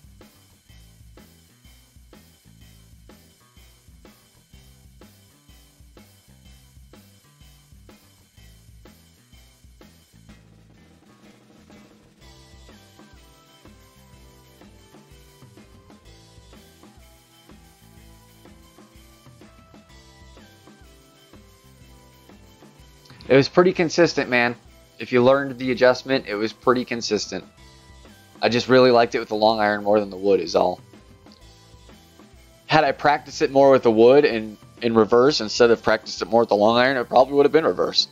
It was pretty consistent, man. If you learned the adjustment, it was pretty consistent. I just really liked it with the long iron more than the wood is all. Had I practiced it more with the wood and in reverse instead of practiced it more with the long iron, it probably would have been reverse.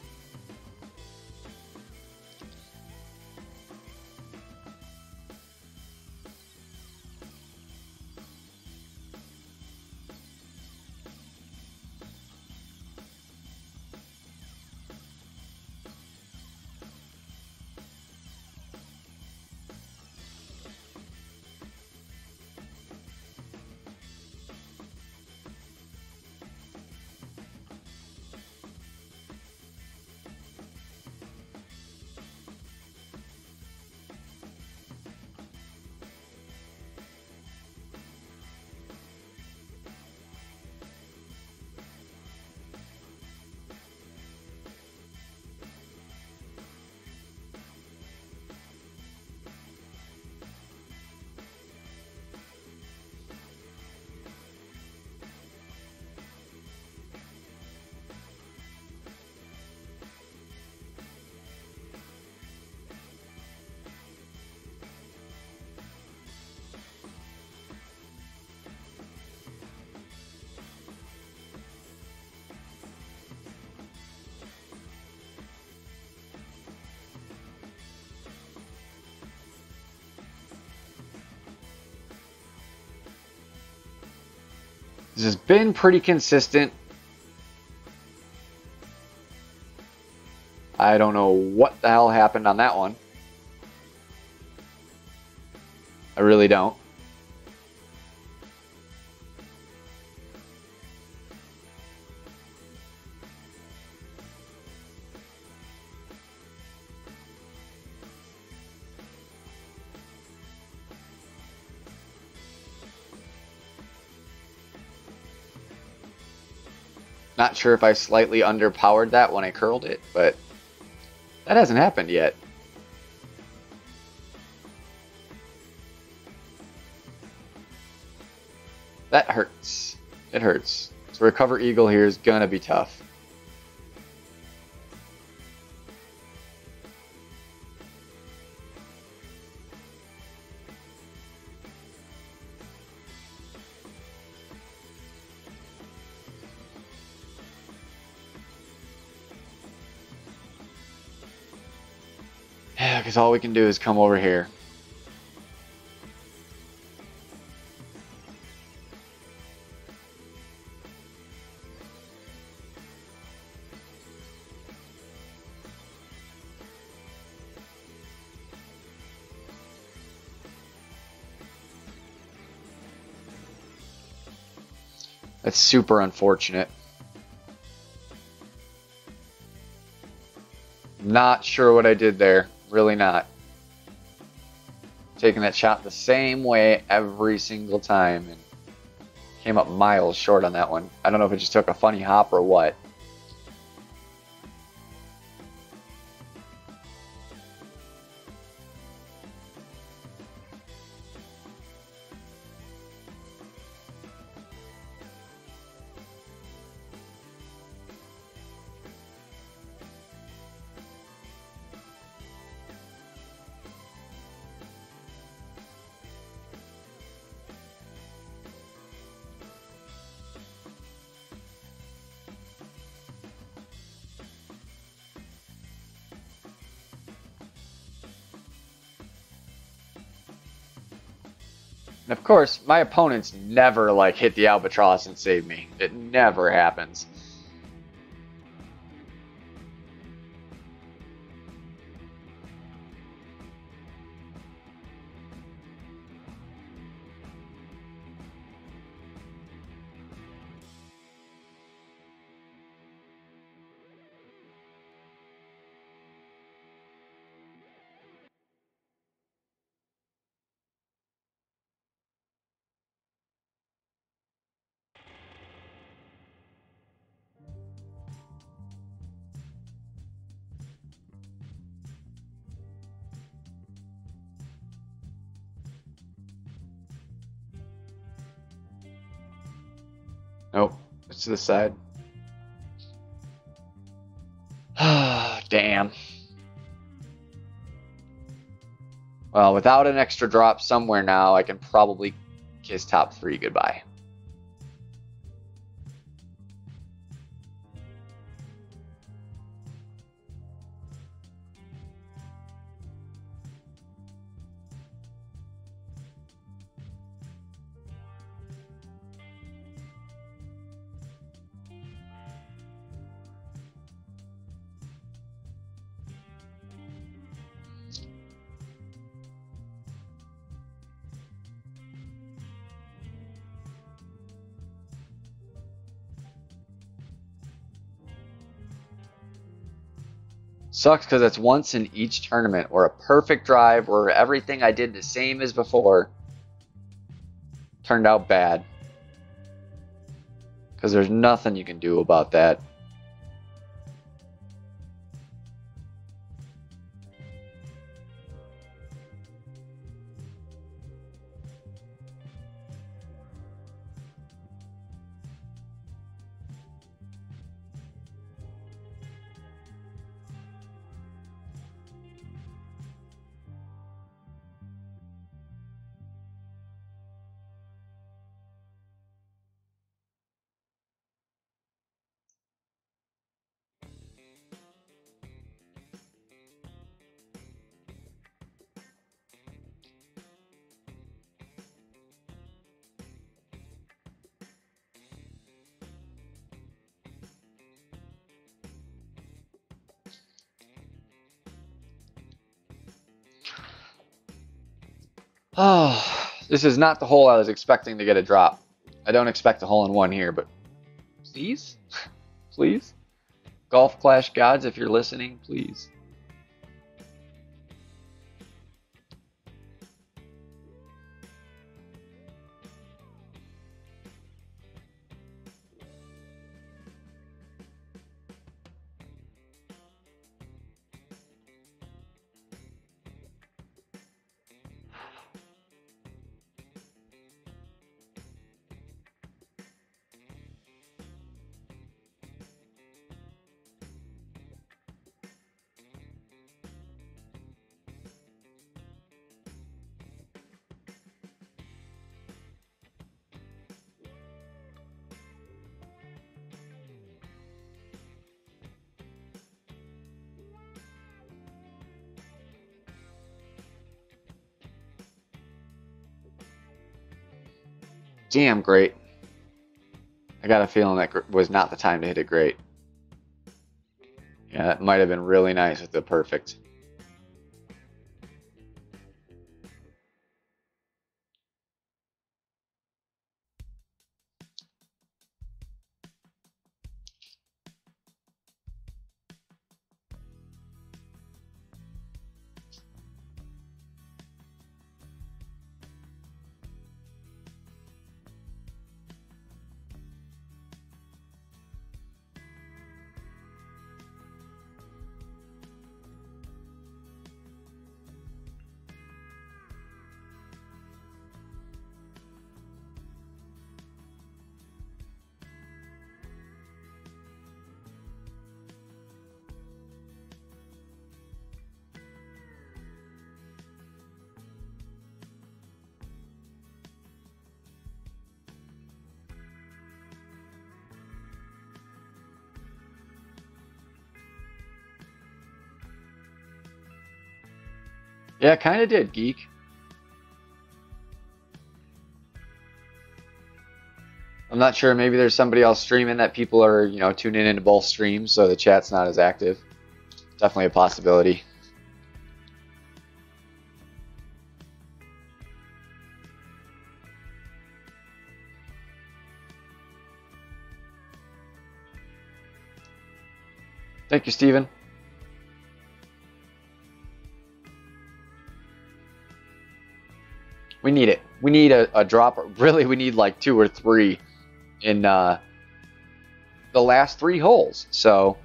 This has been pretty consistent. I don't know what the hell happened on that one. I really don't. Not sure if I slightly underpowered that when I curled it, but that hasn't happened yet. That hurts. It hurts. To recover eagle here is gonna be tough. Yeah, because all we can do is come over here. That's super unfortunate. Not sure what I did there. Really not. Taking that shot the same way every single time and came up miles short on that one. I don't know if it just took a funny hop or what. And of course, my opponents never like hit the albatross and save me. It never happens. Nope, it's to the side. Damn. Well, without an extra drop somewhere now, I can probably kiss top 3 goodbye. Sucks because it's once in each tournament where a perfect drive where everything I did the same as before turned out bad. Because there's nothing you can do about that. Oh, this is not the hole I was expecting to get a drop. I don't expect a hole in one here, but please, please, Golf Clash gods, if you're listening, please. Damn great. I got a feeling that was not the time to hit it great. Yeah, that might have been really nice with the perfect. Yeah, kind of did, Geek. I'm not sure. Maybe there's somebody else streaming that people are, you know, tuning into both streams, so the chat's not as active. Definitely a possibility. Thank you, Steven. We need it. We need a drop. Really, we need like 2 or 3 in the last 3 holes. So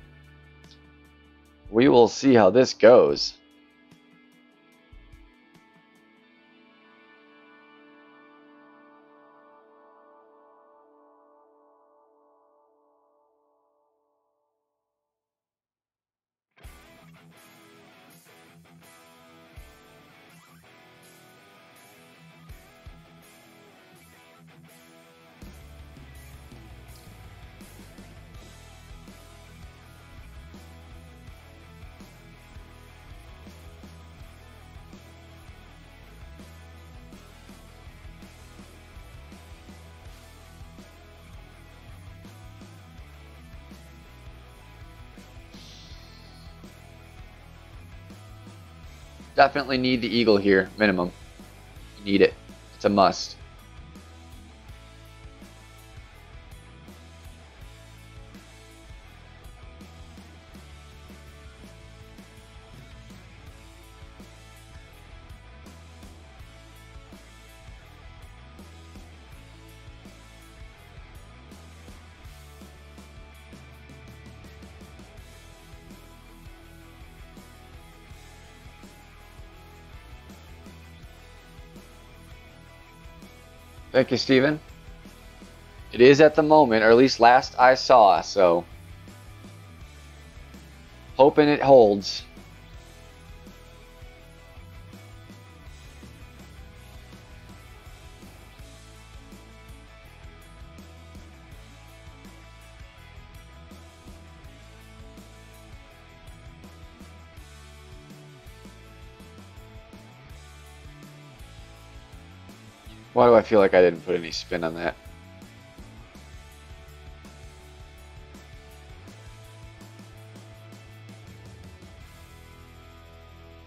we will see how this goes. Definitely need the eagle here, minimum. Need it. It's a must. Thank you, Steven. It is at the moment, or at least last I saw, so hoping it holds. Why do I feel like I didn't put any spin on that?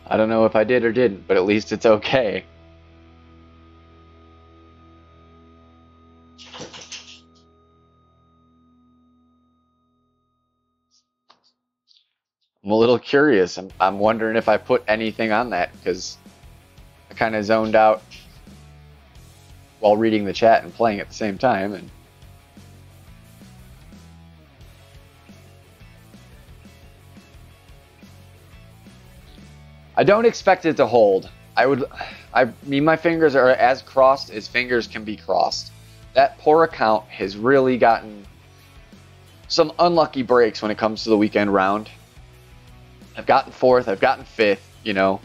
I don't know if I did or didn't, but at least it's okay. I'm a little curious. I'm wondering if I put anything on that because I kind of zoned out while reading the chat and playing at the same time. And I don't expect it to hold. I mean, my fingers are as crossed as fingers can be crossed. That poor account has really gotten some unlucky breaks when it comes to the weekend round. I've gotten 4th, I've gotten 5th, you know.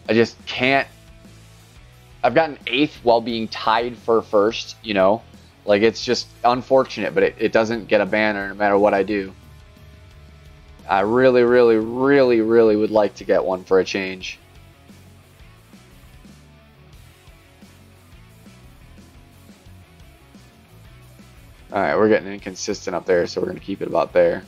I just can't. I've gotten 8th while being tied for 1st, you know. Like, it's just unfortunate, but it doesn't get a banner no matter what I do. I really, really, really, really would like to get one for a change. Alright, we're getting inconsistent up there, so we're going to keep it about there.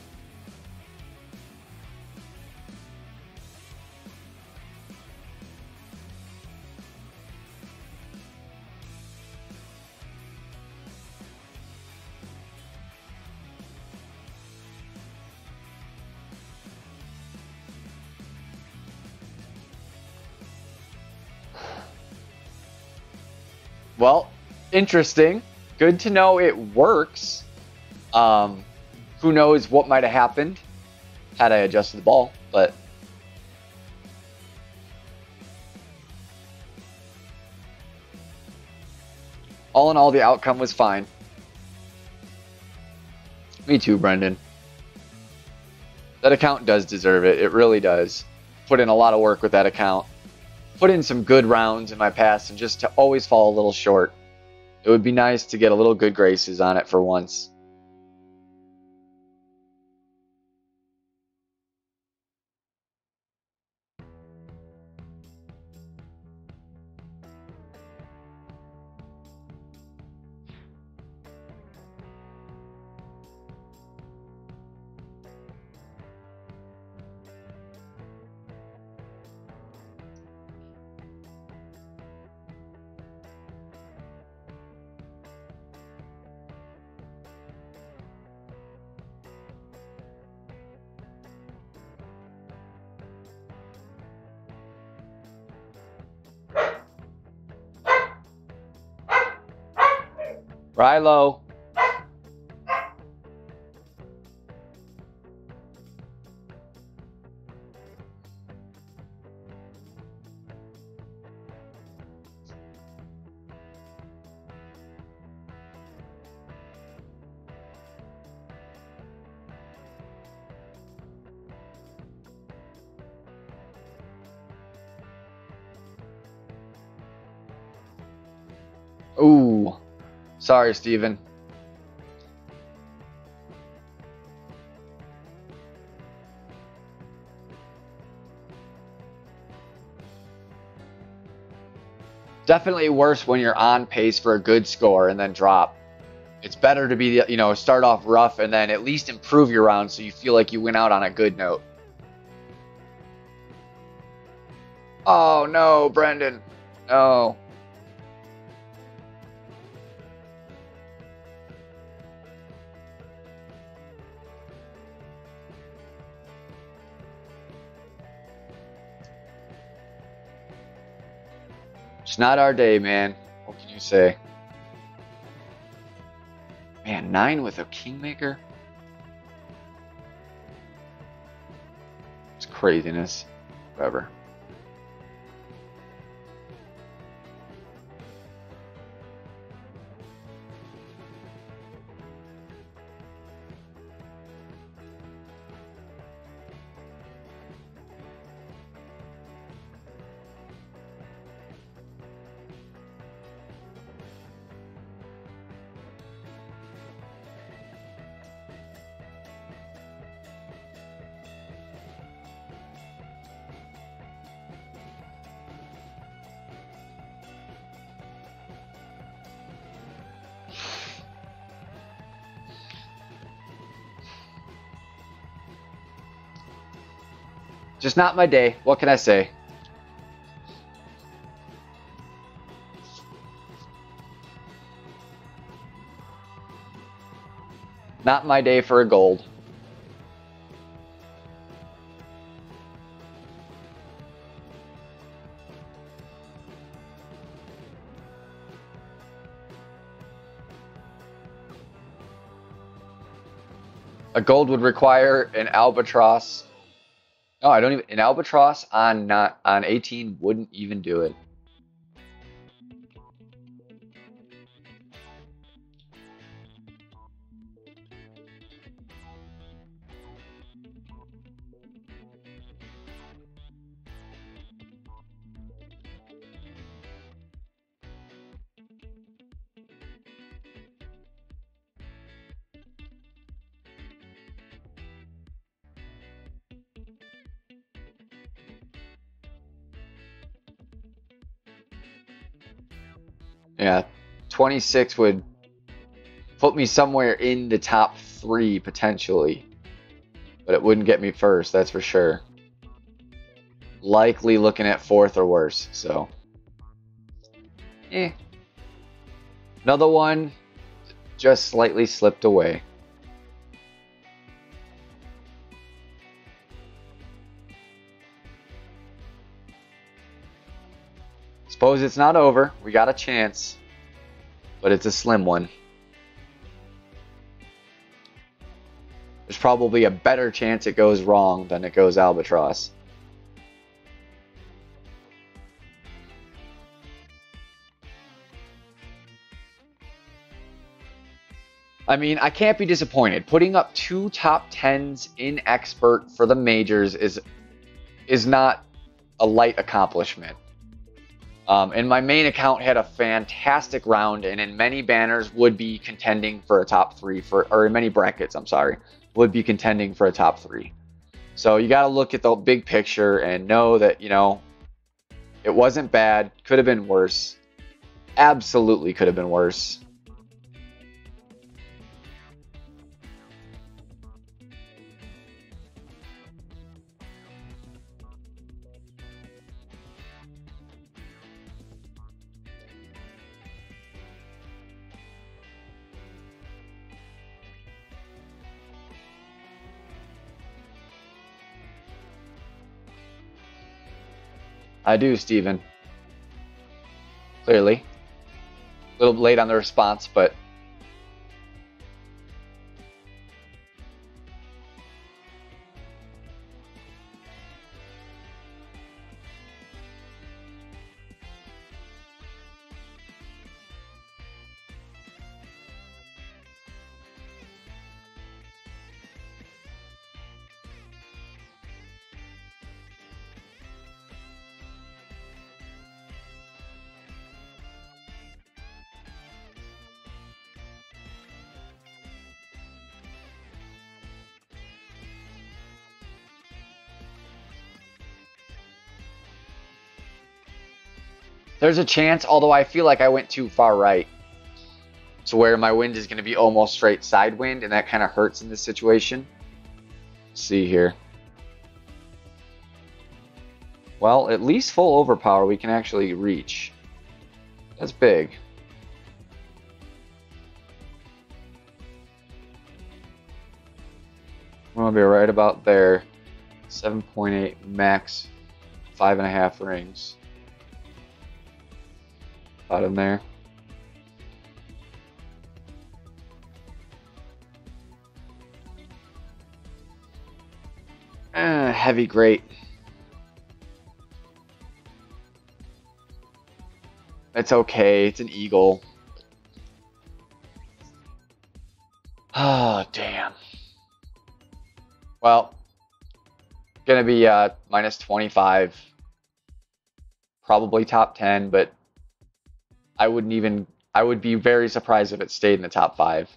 Well, interesting. Good to know it works. Who knows what might have happened had I adjusted the ball, but all in all, the outcome was fine. Me too, Brendan. That account does deserve it. It really does. Put in a lot of work with that account. Put in some good rounds in my past, and just to always fall a little short. It would be nice to get a little good graces on it for once. Try low. Ooh. Sorry, Steven. Definitely worse when you're on pace for a good score and then drop. It's better to be, start off rough and then at least improve your round so you feel like you went out on a good note. Oh, no, Brendan. No. It's not our day, man. What can you say? Man, 9 with a Kingmaker? It's craziness. Whatever. Just not my day. What can I say? Not my day for a gold. A gold would require an albatross. No, I don't even. An albatross on 18 wouldn't even do it. Yeah, 26 would put me somewhere in the top 3 potentially, but it wouldn't get me first, that's for sure. Likely looking at 4th or worse, so. Another one just slightly slipped away. Suppose it's not over. We got a chance, but it's a slim one. There's probably a better chance it goes wrong than it goes albatross. I mean, I can't be disappointed. Putting up 2 top 10s in expert for the majors is not a light accomplishment. And my main account had a fantastic round, and in many banners would be contending for a top 3 or in many brackets, I'm sorry, would be contending for a top 3. So you got to look at the big picture and know that, it wasn't bad. Could have been worse. Absolutely could have been worse. I do, Steven. Clearly. A little late on the response, but There's a chance, although I feel like I went too far right. To where my wind is going to be almost straight side wind, and that kind of hurts in this situation. Let's see here. Well, at least full overpower we can actually reach. That's big. I'm going to be right about there. 7.8 max, 5.5 rings. About in there. Heavy grate. It's okay. It's an eagle. Oh, damn. Well, gonna be minus 25. Probably top 10, but I would be very surprised if it stayed in the top 5.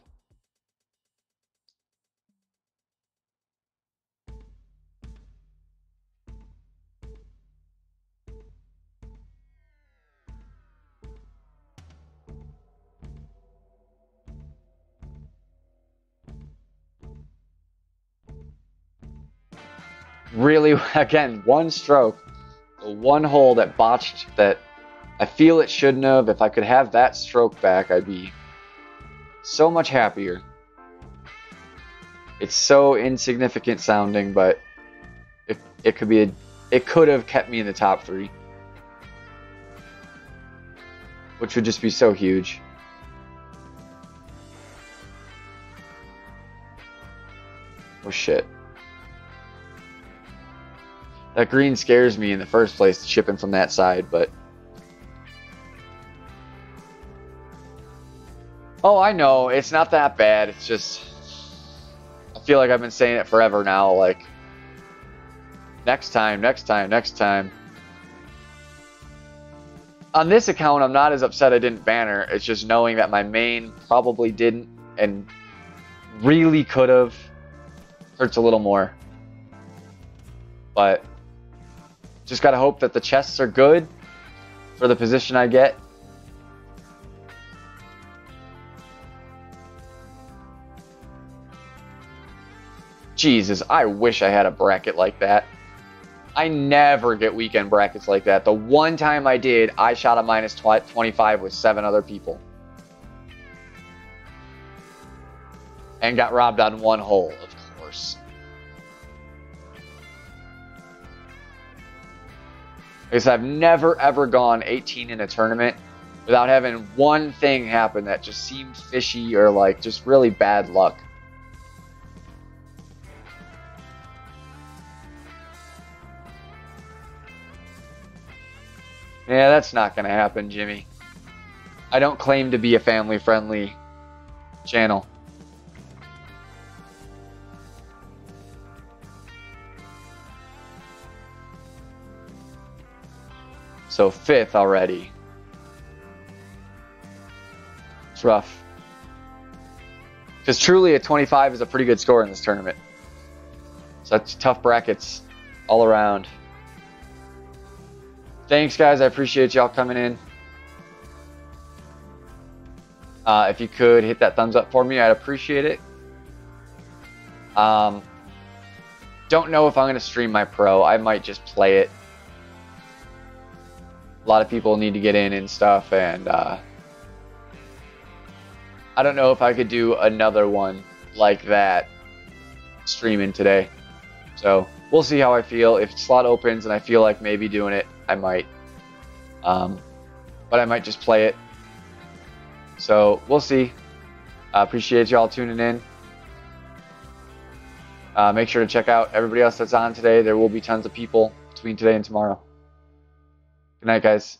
Really, again, one stroke, the one hole that botched that I feel it shouldn't have. If I could have that stroke back, I'd be so much happier. It's so insignificant sounding, but it could have kept me in the top 3, which would just be so huge. Oh shit. That green scares me in the first place, chipping from that side, but... Oh, I know, it's not that bad, it's just... I feel like I've been saying it forever now, like... Next time, next time, next time. On this account, I'm not as upset I didn't banner, it's just knowing that my main probably didn't, and really could have, hurts a little more. But... just gotta hope that the chests are good for the position I get. Jesus, I wish I had a bracket like that. I never get weekend brackets like that. The one time I did, I shot a minus 25 with 7 other people. And got robbed on one hole, of course. Because I've never ever gone 18 in a tournament without having one thing happen that just seemed fishy or like just really bad luck. Yeah, that's not going to happen, Jimmy. I don't claim to be a family-friendly channel. So 5th already. It's rough. Because truly a 25 is a pretty good score in this tournament. So that's tough brackets all around. Thanks, guys. I appreciate y'all coming in. If you could hit that thumbs up for me, I'd appreciate it. Don't know if I'm going to stream my pro. I might just play it. A lot of people need to get in and stuff, and I don't know if I could do another one like that streaming today. So we'll see how I feel. If slot opens and I feel like maybe doing it, I might. But I might just play it. So we'll see. I appreciate y'all tuning in. Make sure to check out everybody else that's on today. There will be tons of people between today and tomorrow. Good night, guys.